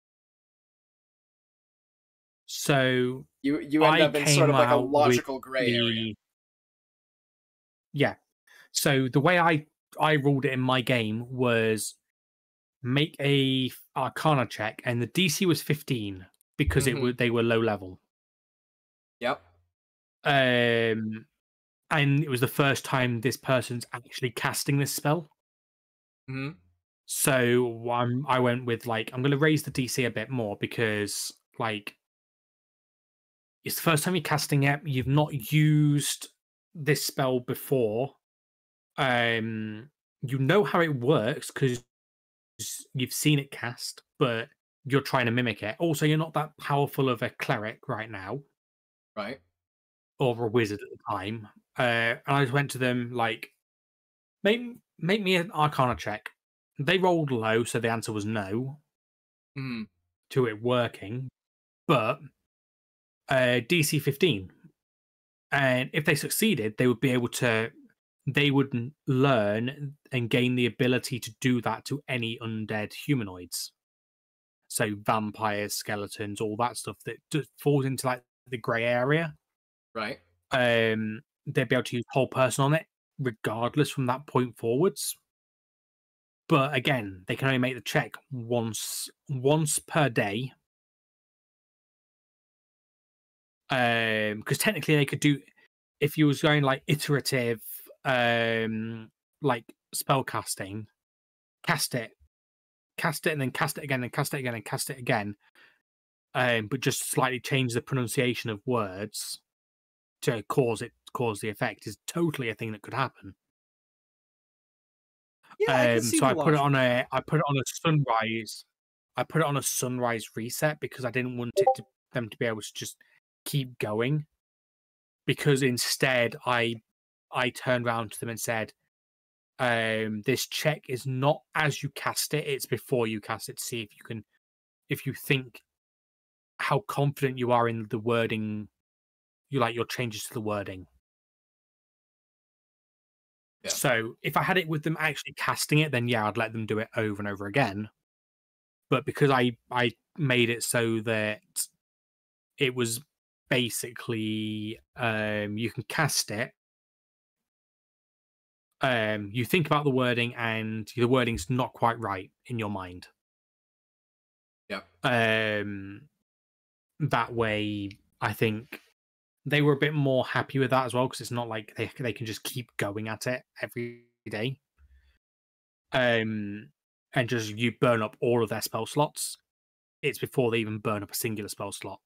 So You end I up in sort came of like a out with logical gray area. Yeah. So the way I ruled it in my game was make a Arcana check, and the DC was 15 because they were low level. Yep. And it was the first time this person's actually casting this spell. Hmm. So I went with I'm going to raise the DC a bit more because it's the first time you're casting it. You've not used this spell before. You know how it works because you've seen it cast, but you're trying to mimic it. Also, you're not that powerful of a cleric right now, Right. or a wizard at the time. And I just went to them make me an Arcana check. They rolled low, so the answer was no Hmm. to it working, but DC 15. And if they succeeded, they would be able to. They would learn and gain the ability to do that to any undead humanoids. So vampires, skeletons, all that stuff that falls into the grey area. Right. They'd be able to use whole person on it, regardless from that point forwards. But again, they can only make the check once per day. Because technically they could do, if you was going iterative, spell casting, cast it, and then cast it again, and cast it again, and cast it again. But just slightly change the pronunciation of words to cause the effect is totally a thing that could happen. Yeah, I can see So the I put it logic. on a sunrise. I put it on a sunrise reset because I didn't want them to be able to just keep going. Because instead, I turned around to them and said, "This check is not as you cast it; it's before you cast it to see if you think how confident you are in the wording, your changes to the wording." Yeah. So if I had it with them actually casting it, then yeah, I'd let them do it over and over again. But because I made it so that it was basically you can cast it, you think about the wording and the wording's not quite right in your mind. Yep. That way, I think they were a bit more happy with that as well because it's not like they can just keep going at it every day. And just you burn up all of their spell slots. It's before they even burn up a singular spell slot.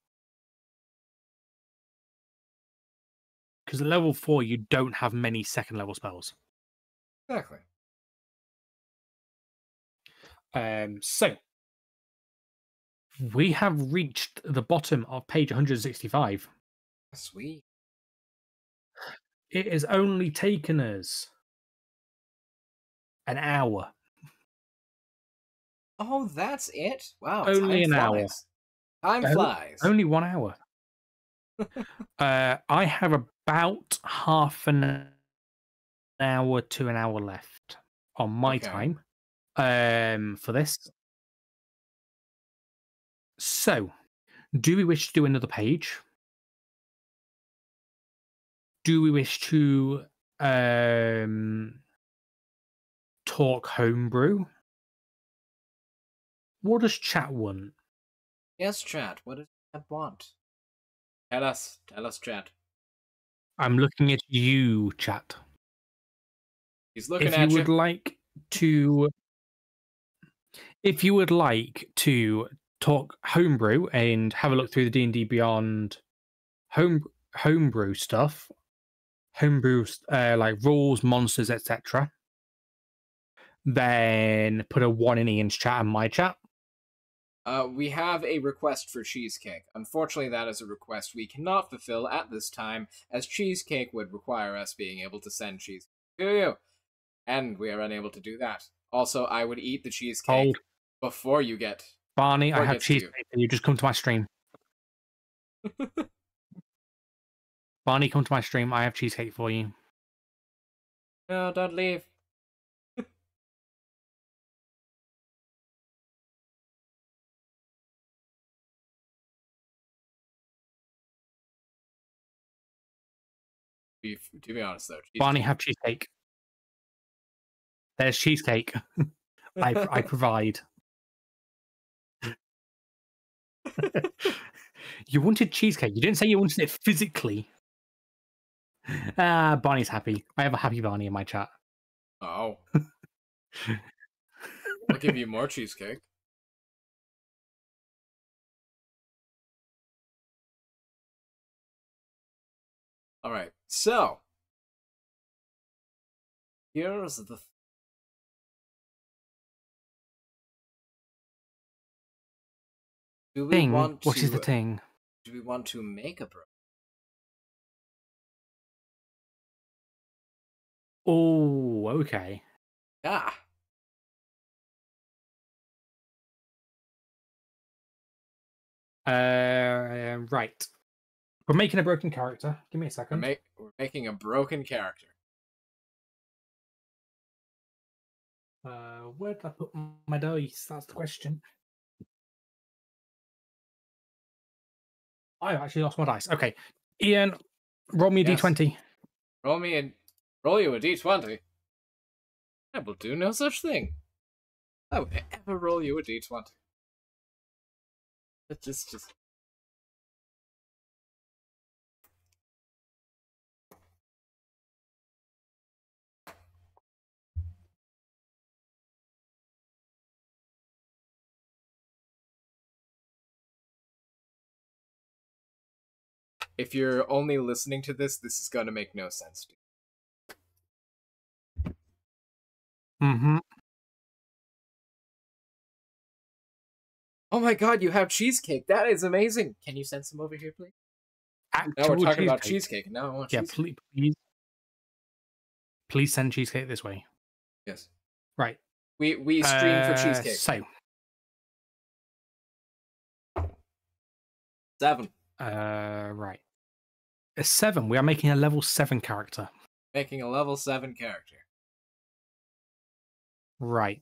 Because at level 4, you don't have many second level spells. Exactly. So we have reached the bottom of page 165. Sweet. It has only taken us an hour. Oh, that's it? Wow, Only time an hour. flies. Time flies. Only 1 hour. I have about half an hour to an hour left on my time for this. So, do we wish to do another page? Do we wish to talk homebrew? What does chat want? Yes, chat. What does chat want? Tell us, chat. I'm looking at you, chat. He's looking If at you would like to talk homebrew and have a look through the D&D Beyond homebrew stuff, homebrew like rules, monsters, etc. Then put a 1 in Ian's chat and my chat. We have a request for cheesecake. Unfortunately, that is a request we cannot fulfill at this time, as cheesecake would require us being able to send cheese to you. And we are unable to do that. Also, I would eat the cheesecake before you get... Barney, I have cheesecake for you. Just come to my stream. Barney, come to my stream. I have cheesecake for you. No, don't leave. To be honest, though, Barney, have cheesecake. There's cheesecake. I provide. You wanted cheesecake. You didn't say you wanted it physically. Barney's happy. I have a happy Barney in my chat. Oh. I'll give you more cheesecake. Alright, so. Here's the... Do we thing? Want to... What is the thing? Do we want to make a bro? Oh, okay. Yeah. Right. We're making a broken character. Give me a second. We're making a broken character. Where did I put my dice? That's the question. I actually lost my dice. Okay. Ian, roll me a d20. Roll you a d20. I will do no such thing. I would ever roll you a d20. It's just... If you're only listening to this, this is going to make no sense to you. Mm-hmm. Oh my god, you have cheesecake. That is amazing. Can you send some over here, please? Now we're talking about cheesecake. Now I want cheesecake. Yeah, please send cheesecake this way. Yes. Right. We stream for cheesecake. So. 7. Right. A 7. We are making a level 7 character. Making a level 7 character. Right.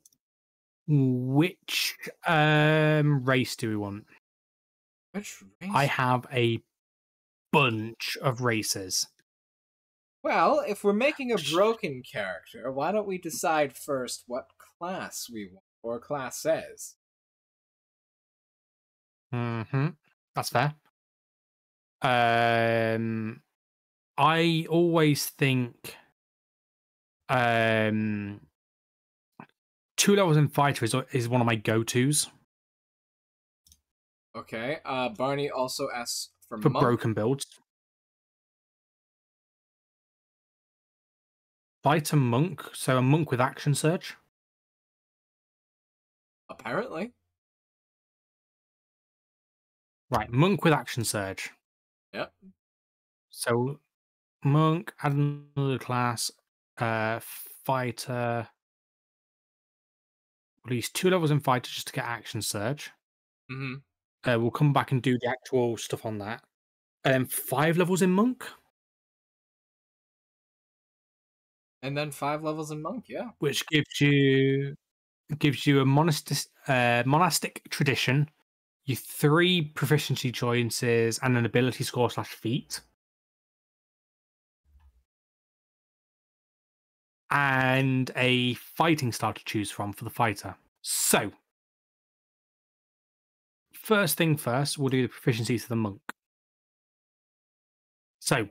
Which race do we want? Which race? I have a bunch of races. Well, if we're making a broken character, why don't we decide first what class we want, or class says? Mm-hmm. That's fair. I always think 2 levels in fighter is one of my go-tos. Okay. Barney also asks for monk. Broken builds. Fighter monk, so a monk with action surge. Apparently. Right, monk with action surge. Yep. So monk, add another class, fighter. Release 2 levels in fighter just to get action surge. Mm-hmm. We'll come back and do the actual stuff on that. And then 5 levels in monk. And then 5 levels in monk, yeah. Which gives you a monastic tradition, your 3 proficiency choices, and an ability score / feat. And a fighting style to choose from for the fighter. So, first thing first, we'll do the proficiencies for the monk. So,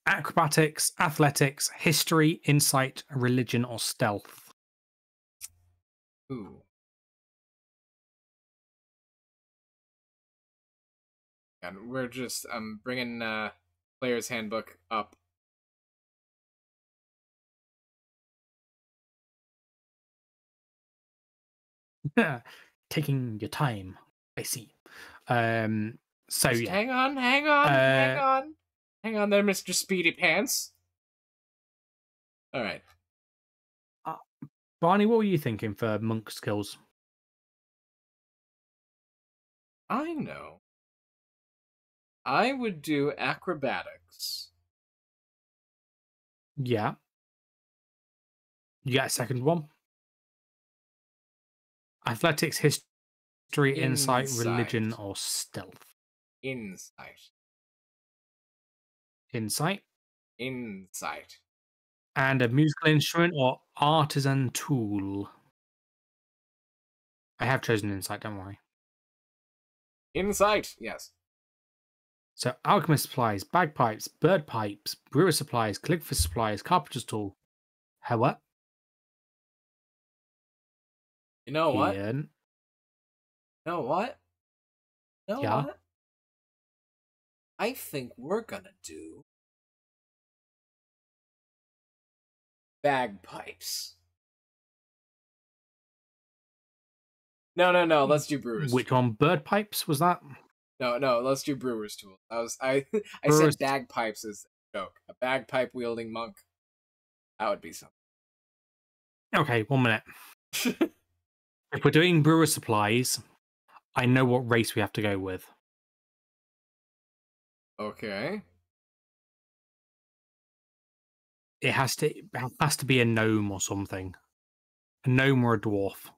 acrobatics, athletics, history, insight, religion, or stealth. Ooh. And we're just bringing player's handbook up. Taking your time. I see. So Just yeah. hang on there, Mr. Speedy Pants. All right. Barney, what were you thinking for monk skills? I know. I would do acrobatics. Yeah. You got a second one? Athletics, history, insight, religion, or stealth? Insight. Insight. Insight. And a musical instrument or artisan tool? I have chosen insight, don't worry. Insight, yes. So, alchemist supplies, bagpipes, bird pipes, brewer supplies, calligrapher supplies, carpenter's tool. How what? You know what? Ian. Know what? Know Yeah. what? I think we're gonna do bagpipes. No. Let's do brewer's. Which one? Bird pipes? Was that? No. Let's do brewer's tool. I Brewer's... said bagpipes as a joke. A bagpipe wielding monk. That would be something. Okay, 1 minute. If we're doing brewer supplies, I know what race we have to go with. Okay. It has to be a gnome or something. A gnome or a dwarf.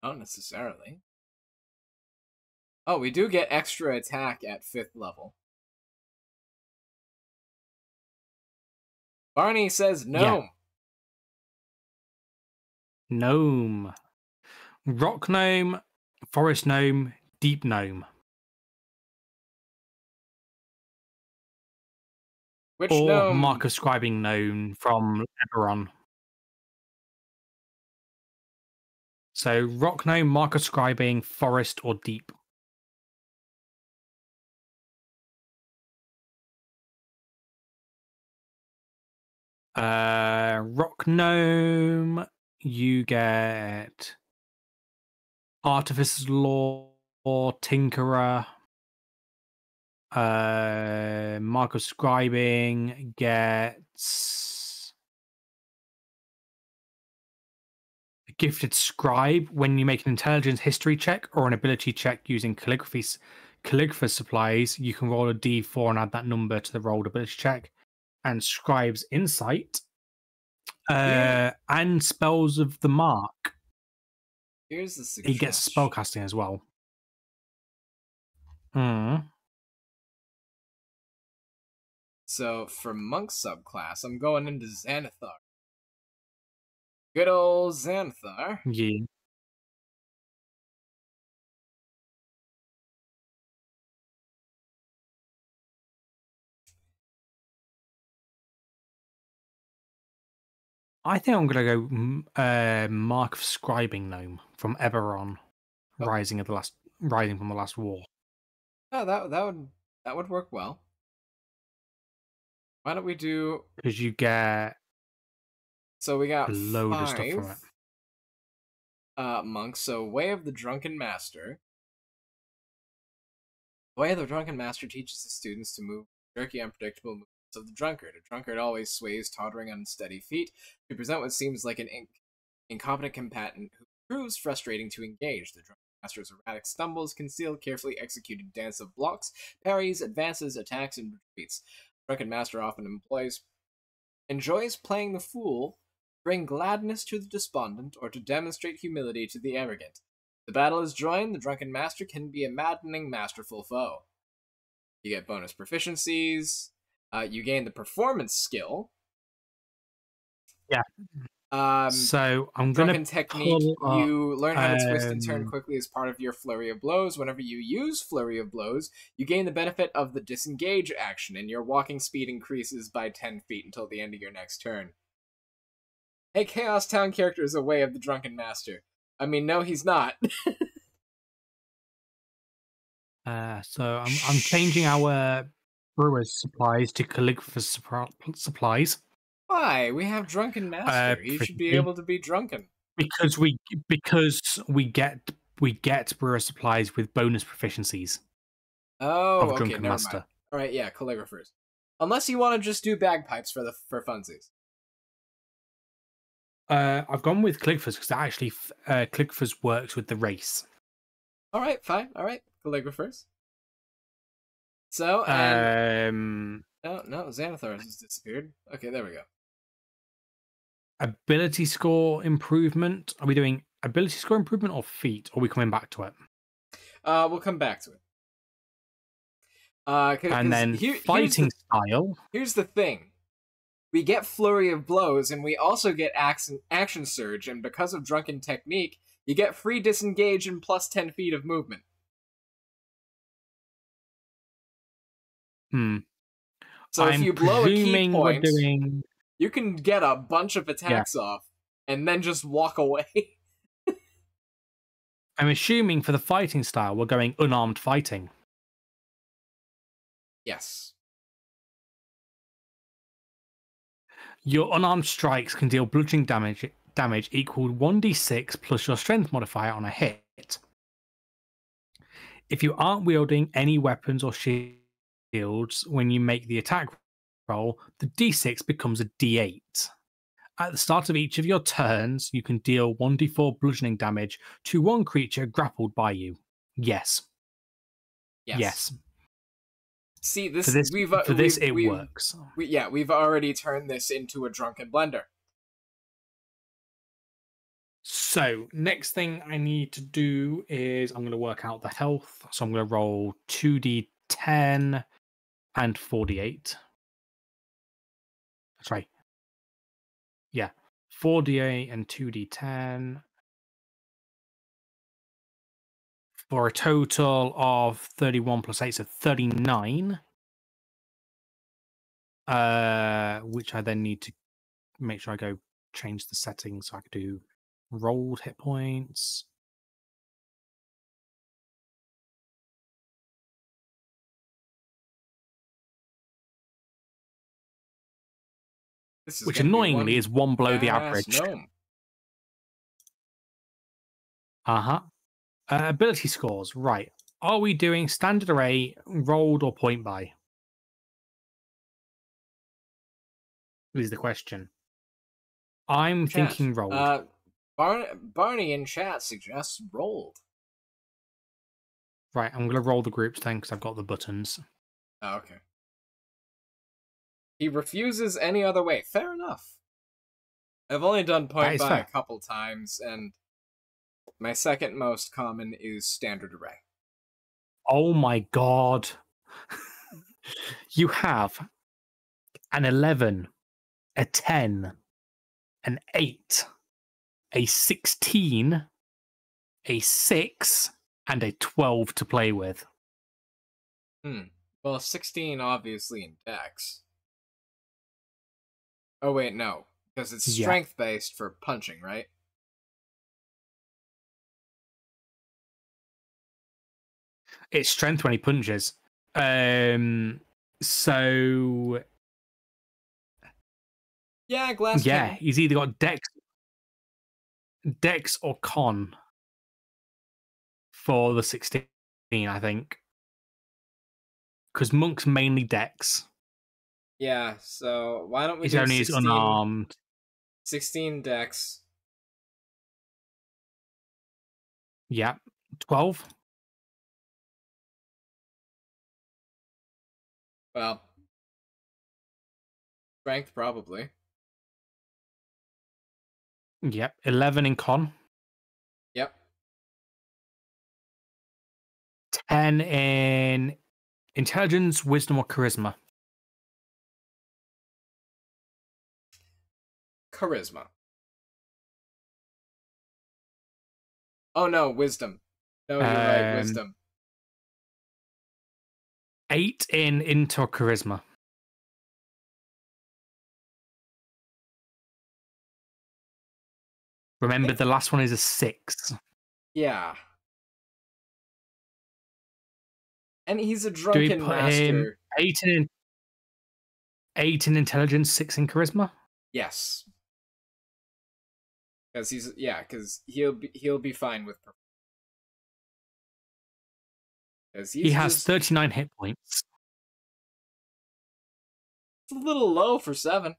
Not necessarily. Oh, we do get extra attack at 5th level. Barney says gnome. Yeah. Gnome. Rock gnome, forest gnome, deep gnome. Which or gnome? mark of scribing gnome from Eberron. So rock gnome, mark of scribing, forest, or deep. Rock gnome, you get Artificer's Law or Tinkerer. Mark of Scribing gets a Gifted Scribe when you make an intelligence history check or an ability check using calligrapher supplies. You can roll a d4 and add that number to the rolled ability check. And Scribe's Insight. And Spells of the Mark. Here's the suggestion. He gets spellcasting as well. So for monk subclass, I'm going into Xanathar. Good old Xanathar. Yeah. I think I'm going to go Mark of Scribing Gnome from Eberron, rising from the last war. Oh, that would work well. Why don't we do? Because you get so we got a load of stuff from it. Monks. So Way of the Drunken Master. The Way of the Drunken Master teaches his students to move jerky, unpredictable movements of the drunkard. A drunkard always sways, tottering on unsteady feet, to present what seems like an incompetent combatant who proves frustrating to engage. The drunken master's erratic stumbles conceal carefully executed dance of blocks, parries, advances, attacks, and retreats. The drunken master often enjoys playing the fool, to bring gladness to the despondent, or to demonstrate humility to the arrogant. The battle is joined, the drunken master can be a maddening, masterful foe. You get bonus proficiencies. You gain the performance skill. Yeah. So I'm Drunken going to technique. You learn how to twist and turn quickly as part of your flurry of blows. Whenever you use flurry of blows, you gain the benefit of the disengage action, and your walking speed increases by 10 feet until the end of your next turn. Hey, Chaos Town character is a Way of the Drunken Master. I mean, no, he's not. So I'm changing our brewer's supplies to calligrapher's supplies. Why? We have Drunken Master. He should be Proficiency. able to be drunken. Because we get brewer supplies with bonus proficiencies Oh, of okay, Drunken never Master. mind. All right, yeah, calligraphers. Unless you want to just do bagpipes for funsies. I've gone with calligraphers because actually calligraphers works with the race. All right, fine. All right, calligraphers. So, and no, Xanathar has disappeared. Okay, there we go. Ability score improvement. Are we doing ability score improvement or feat? Or are we coming back to it? We'll come back to it. And then fighting style. Here's the thing. We get Flurry of Blows, and we also get Action Surge, and because of Drunken Technique, you get free Disengage and plus 10 feet of movement. So if you blow a key point, you can get a bunch of attacks off, and then just walk away. I'm assuming for the fighting style, we're going unarmed fighting. Yes. Your unarmed strikes can deal bludgeoning damage equal 1d6 plus your strength modifier on a hit. If you aren't wielding any weapons or shields when you make the attack roll, the d6 becomes a d8. At the start of each of your turns, you can deal 1d4 bludgeoning damage to one creature grappled by you. Yes. See, this it works. We've already turned this into a drunken blender. So, next thing I need to do is I'm going to work out the health. So I'm going to roll 2d10 and 4d8. That's right. Yeah. 4d8 and 2d10. For a total of 31 plus 8, so 39. Which I then need to make sure I go change the settings so I can do rolled hit points. Which annoyingly is one below the average. Ability scores, right. Are we doing standard array, rolled, or point by? Is the question. I'm thinking rolled. Barney in chat suggests rolled. Right, I'm going to roll the groups then because I've got the buttons. Oh, okay. He refuses any other way. Fair enough. I've only done point by a couple times, and my second most common is standard array. Oh my god. You have an 11, a 10, an 8, a 16, a 6, and a 12 to play with. Well, 16 obviously in Dex. Oh wait, no. Because it's strength-based for punching, right? It's strength when he punches. So... Yeah, glass cannon. He's either got Dex or Con for the 16, I think. Because Monk's mainly Dex. Yeah, so why don't we do 16? He's only unarmed. 16 Dex. Yeah. 12? Well, strength probably. Yep. 11 in Con. Yep. 10 in Intelligence, Wisdom, or Charisma. Charisma. Oh no, Wisdom. No, you're right, Wisdom. 8 in Int or Charisma. Remember, the last one is a 6. Yeah. And he's a Do we drunken put him master. 8 in intelligence, 6 in charisma? Yes. Because he'll be fine with. He has It's 39 hit points. a little low for 7.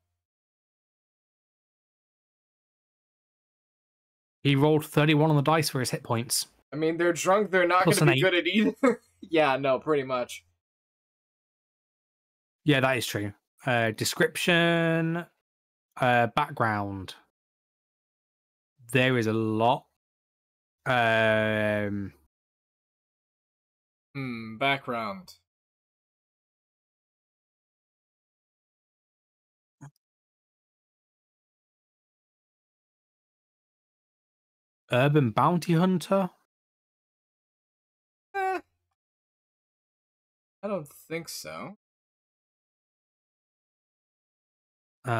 He rolled 31 on the dice for his hit points. I mean, they're drunk. They're not going Plus to an be 8. good at either. Yeah, no, pretty much. Yeah, that is true. Description, background. There is a lot. Background. Urban bounty hunter. I don't think so. We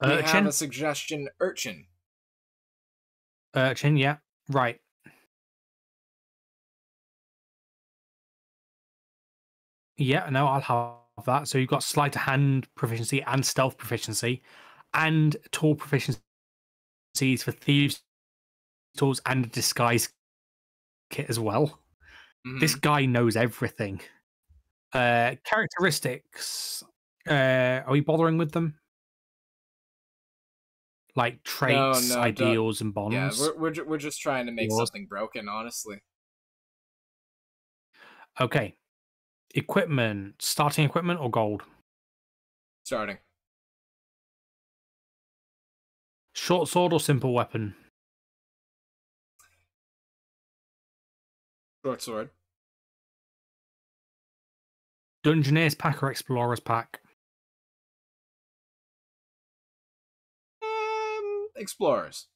have a suggestion. Urchin. Urchin, yeah. Right. Yeah, no, I'll have that. So you've got sleight of hand proficiency and stealth proficiency and tool proficiencies for thieves' tools and a disguise kit as well. This guy knows everything. Characteristics. Are we bothering with them? Like traits, No, ideals, and bonds? Yeah, we're just trying to make something broken, honestly. Okay. Equipment. Starting equipment or gold? Starting. Short sword or simple weapon? Short sword. Dungeoneer's pack or explorer's pack? Explorers.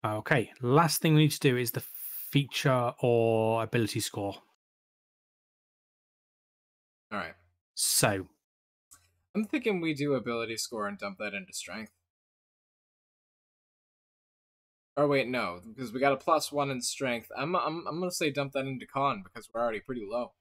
Okay. Last thing we need to do is the feature or ability score. All right. So, I'm thinking we do ability score and dump that into strength. Or wait, no, because we got a +1 in strength. I'm gonna say dump that into con because we're already pretty low.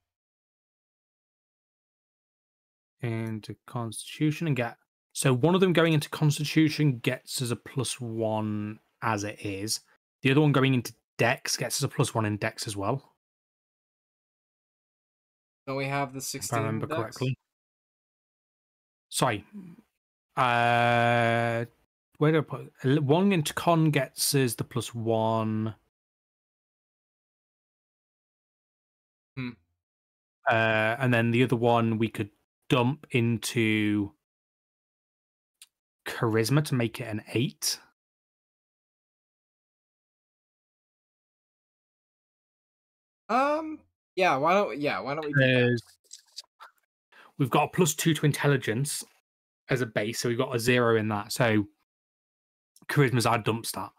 into constitution and get. So one of them going into constitution gets us a +1 as it is. The other one going into dex gets us a +1 in dex as well. Don't we have the If 16 I remember dex? correctly. Sorry. Where do I put it? One into con gets us the +1. And then the other one we could dump into charisma to make it an 8. Yeah, why don't we do that? We've got a +2 to intelligence as a base, so we've got a 0 in that. So charisma's our dump stat.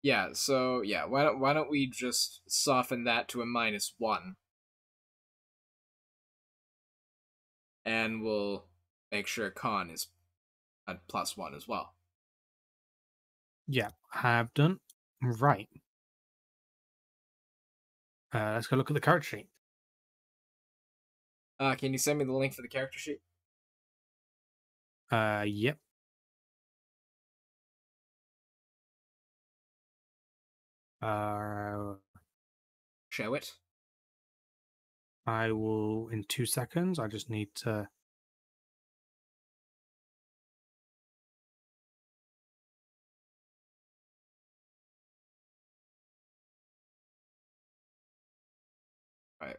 Yeah, so yeah, why don't we just soften that to a -1? And we'll make sure con is at +1 as well. Yeah, have done. Right. Let's go look at the character sheet. Can you send me the link for the character sheet? Yep. Show it. I will in 2 seconds. I just need to. Right.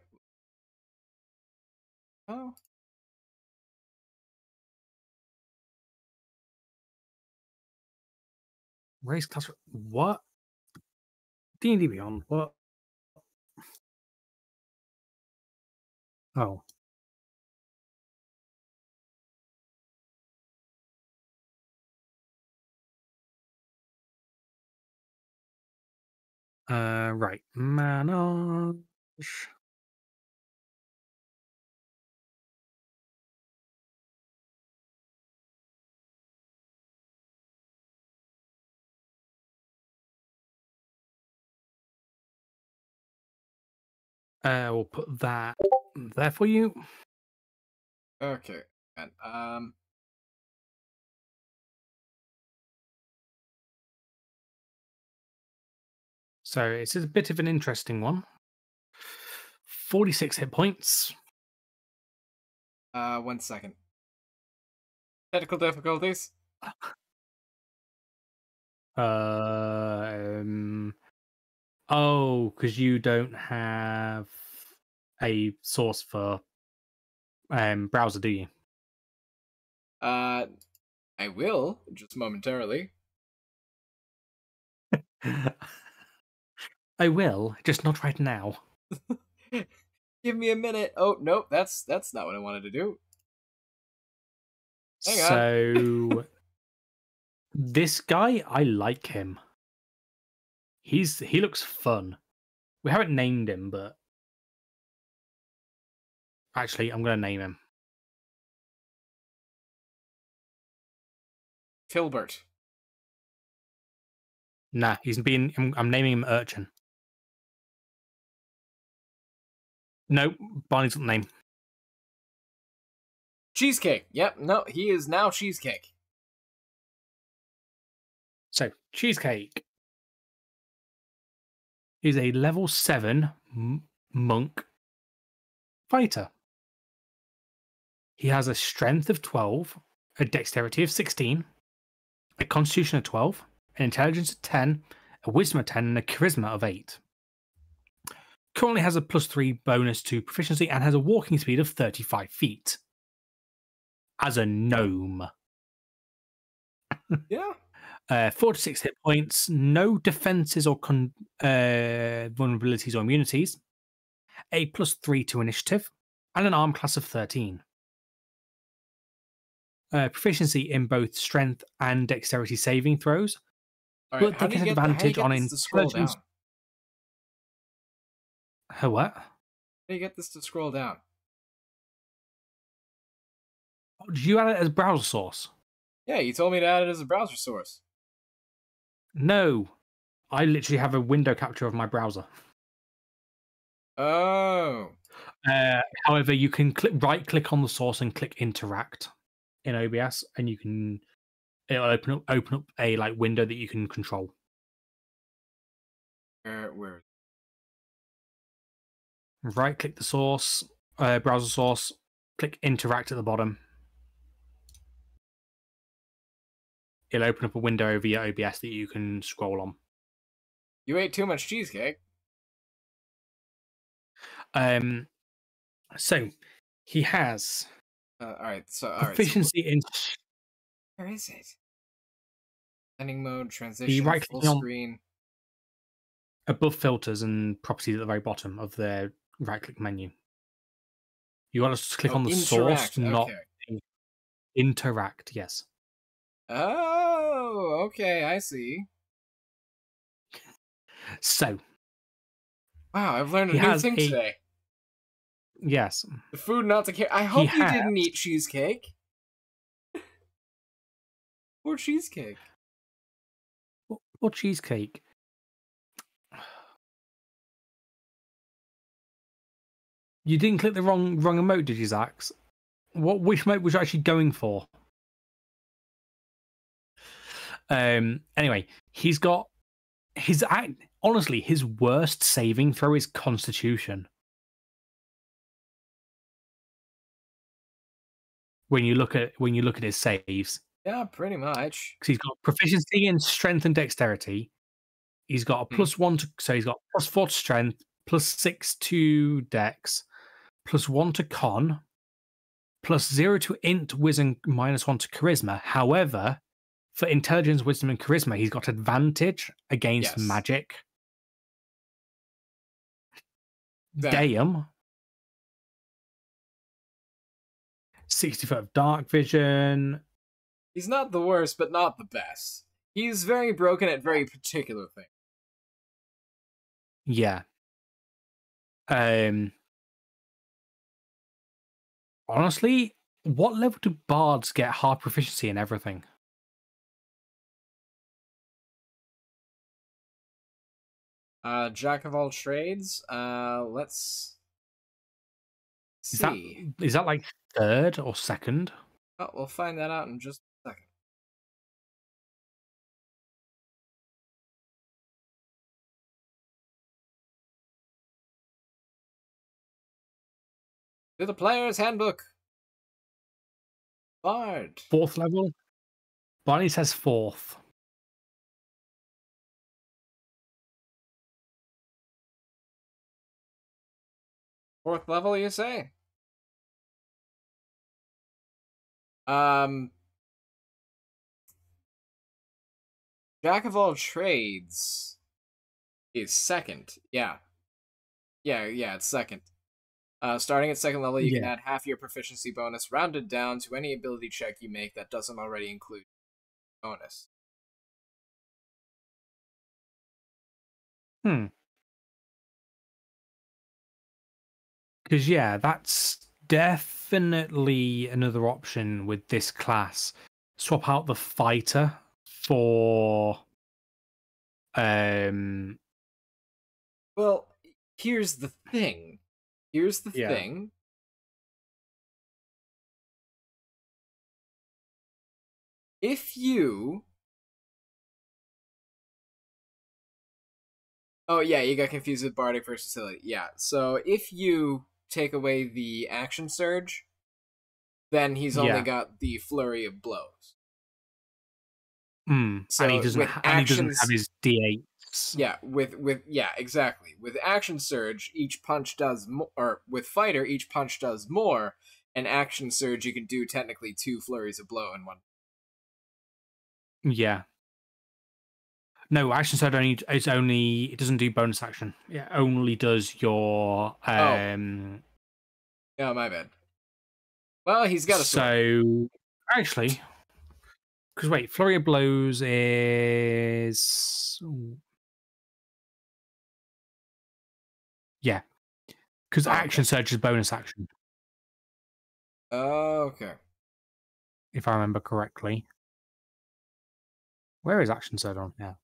Oh. Race class. What? D&D Beyond. What? Oh. Right. Mana. We'll put that there for you. Okay. And, So it's a bit of an interesting one. 46 hit points. 1 second. Technical difficulties? Oh, because you don't have a source for browser, do you? I will, just momentarily. I will, just not right now. Give me a minute. Oh, nope, that's not what I wanted to do. Hang on. So this guy, I like him. He looks fun. We haven't named him, but actually, I'm going to name him. Filbert. Nah, I'm naming him Urchin. No, Barney's not the name. Cheesecake. Yep, no, he is now Cheesecake. So, Cheesecake. He's a level 7 monk fighter. He has a strength of 12, a dexterity of 16, a constitution of 12, an intelligence of 10, a wisdom of 10, and a charisma of 8. Currently has a +3 bonus to proficiency and has a walking speed of 35 feet. As a gnome. Yeah. 46 hit points, no defenses or vulnerabilities or immunities, a +3 to initiative, and an arm class of 13. Proficiency in both strength and dexterity saving throws, All right, but they get advantage on intelligence. What? How do you get this to scroll down? Did you add it as browser source? Yeah, you told me to add it as a browser source. No. I literally have a window capture of my browser. Oh. However, you can right click on the source and click interact in OBS, and it'll open up a window that you can control. Where? Right click the source, browser source, click interact at the bottom. It'll open up a window over your OBS that you can scroll on. You ate too much cheesecake. So he has All right. proficiency in. Where is it? Ending mode, transition, full screen. Above filters and properties at the very bottom of the right-click menu. You want to click on the source, not interact. Yes. Oh, okay, I see. So, wow, I've learned a new thing today. Yes. The food not to care. I hope you didn't eat cheesecake. Or cheesecake. Or cheesecake. You didn't click the wrong emote, did you, Zax? Which emote was you actually going for? Anyway, he's got honestly, his worst saving throw is Constitution. When you look at his saves. Yeah, pretty much. Because he's got proficiency in strength and dexterity. He's got a +1 to, so he's got +4 to strength, +6 to dex, +1 to con, +0 to int, wisdom, -1 to charisma. However, for intelligence, wisdom, and charisma, he's got advantage against magic. Damn. 60 foot of dark vision. He's not the worst, but not the best. He's very broken at very particular things. Yeah. Honestly, what level do bards get hard proficiency in everything? Jack of all trades. Let's see. Is that like third or second? Oh, we'll find that out in just a second. To the player's handbook. Bard. Fourth level? Barney says fourth. Fourth level, you say? Jack of all trades is second. Yeah. Yeah, it's second. Starting at second level, you can add half your proficiency bonus, rounded down to any ability check you make that doesn't already include bonus. Because, yeah, that's definitely another option with this class. Swap out the fighter for... Well, here's the thing. Thing. If you... Oh, yeah, you got confused with Bardic versatility. Yeah, so if you take away the action surge, then he's only got the flurry of blows. So and he doesn't have his D8s. Yeah, exactly. With action surge, each punch does more, or with fighter, each punch does more. And action surge, you can do technically 2 flurries of blow in one. Yeah. No, action surge it doesn't do bonus action. It only does your Oh, my bad. Well, he's got a sword. So actually, because wait, flurry of blows is because action surge is bonus action. Okay. If I remember correctly. Where is action surge on? Yeah.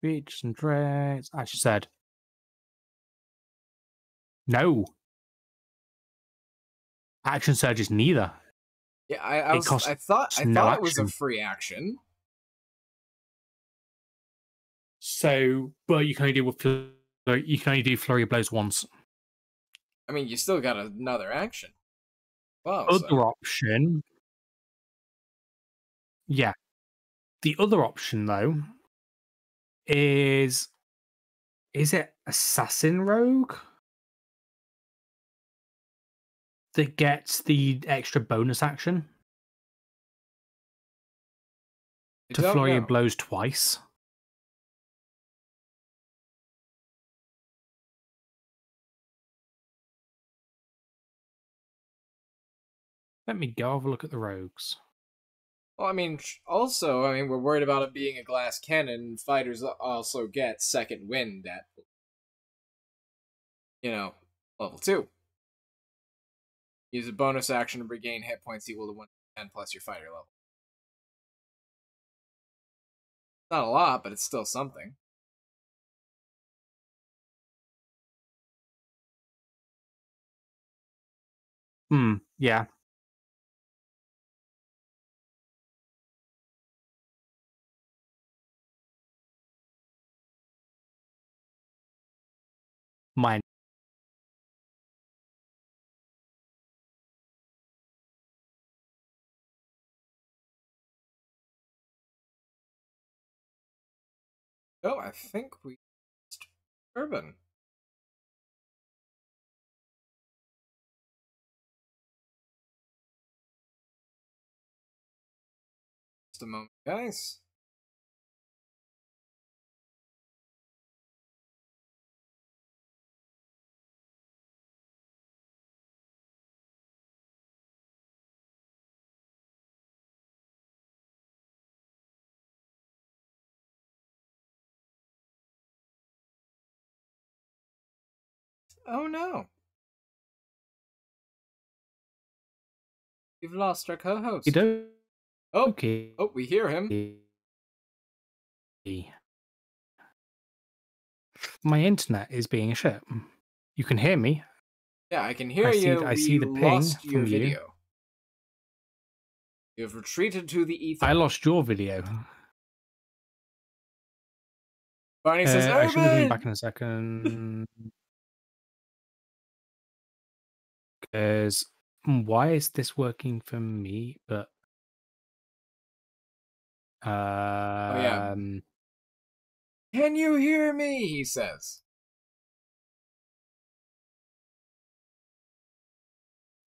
Features and traits. Action surge. No. Action surge is neither. Yeah, I thought it was a free action. So, but you can only do flurry of blows once. I mean, you still got another action. Wow. Other option. Yeah. The other option though is it Assassin Rogue that gets the extra bonus action to flurry of blows twice? Let me go have a look at the rogues. Well, I mean, we're worried about it being a glass cannon. Fighters also get second wind at, level 2. Use a bonus action to regain hit points equal to 1 plus your fighter level. Not a lot, but it's still something. Yeah. Mine. Oh, I think we Urban. Just a moment, guys. Oh no. We've lost our co-host. You don't. Oh, Okay. oh, we hear him. My internet is being a shit. You can hear me. Yeah, I can hear I see, you. I see the We ping lost your from you. video. You have retreated to the ether. I lost your video. Barney says, I should be coming Urban! back in a second. Because why is this working for me? But Oh, yeah. Can you hear me? He says.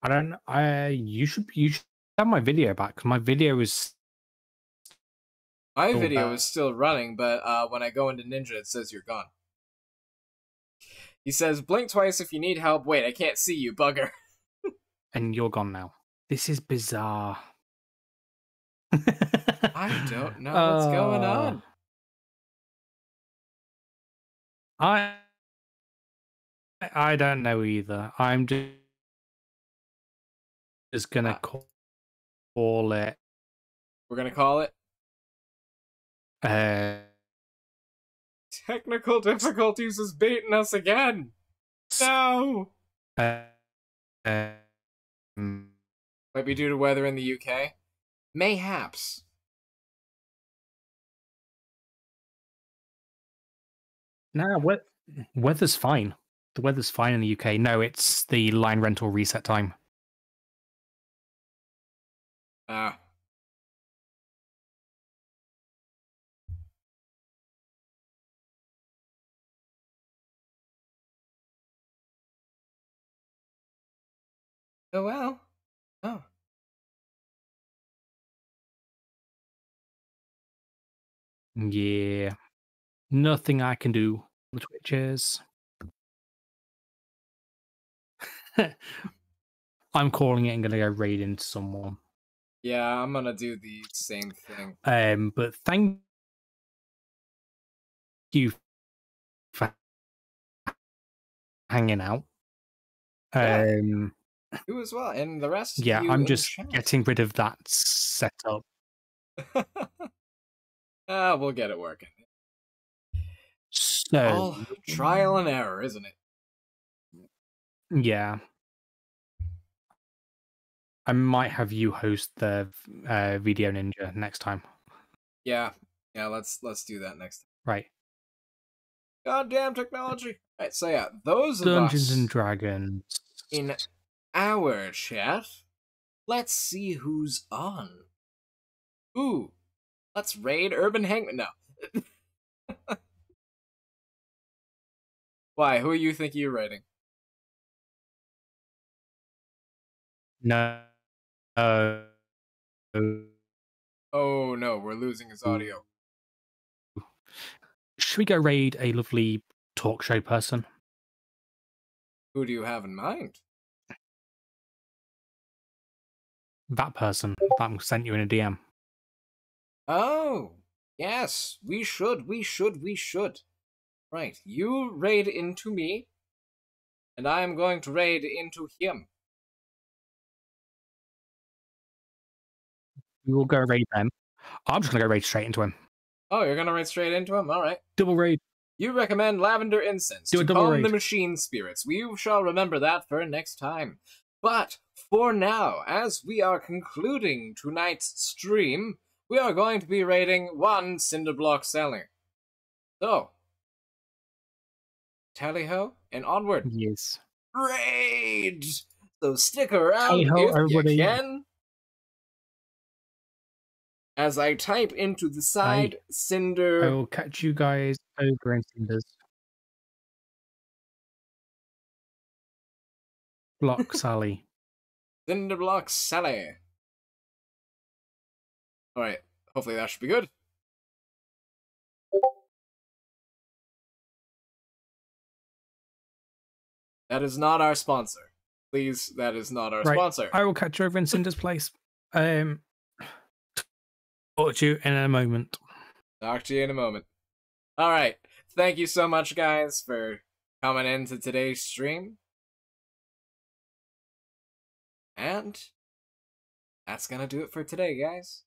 I don't. You should have my video back. 'Cause my video is. My still video back. is still running, but when I go into Ninja, it says you're gone. He says, blink twice if you need help. Wait, I can't see you, bugger. And you're gone now. This is bizarre. I don't know what's going on. I don't know either. I'm just gonna call it. We're gonna call it technical difficulties is baiting us again. No. Might be due to weather in the UK. Mayhaps. Nah, weather's fine. The weather's fine in the UK. No, it's the line rental reset time. Ah. Oh well. Oh. Yeah. Nothing I can do. The Twitches. I'm calling it and gonna go raid into someone. Yeah, I'm gonna do the same thing. But thank you for hanging out. Yeah. You as well, and the rest of yeah, you I'm in just chat. getting rid of that setup. We'll get it working. So All trial and error, isn't it? yeah. I might have you host the Video Ninja next time. Yeah. Yeah, let's do that next time. Right. Goddamn technology. Right, so yeah, those of Dungeons us and Dragons. in our chat, let's see who's on. Ooh, let's raid Urban Hangman. No. Why? Who are you think you're raiding? No. Oh no, we're losing his audio. Should we go raid a lovely talk show person? Who do you have in mind? That person that sent you in a DM. Oh, yes, we should. Right, you raid into me, and I am going to raid into him. We will go raid them. I'm just gonna go raid straight into him. Oh, you're gonna raid straight into him? Alright. Double raid. You recommend lavender incense Do a to double calm raid. the machine spirits. We shall remember that for next time. But for now, as we are concluding tonight's stream, we are going to be raiding one Cinderblock Seller. So, tally-ho, and onward. Yes. Raid! So stick around Tally-ho, if everybody. you can. As I type into the side, Cinder... I will catch you guys over in Cinders. Block Sally. Cinderblock Sally. Alright, hopefully that should be good. That is not our sponsor. Please, that is not our sponsor. I will catch you over in Cinder's place. Talk to you in a moment. Talk to you in a moment. Alright, thank you so much, guys, for coming into today's stream. And that's gonna do it for today, guys.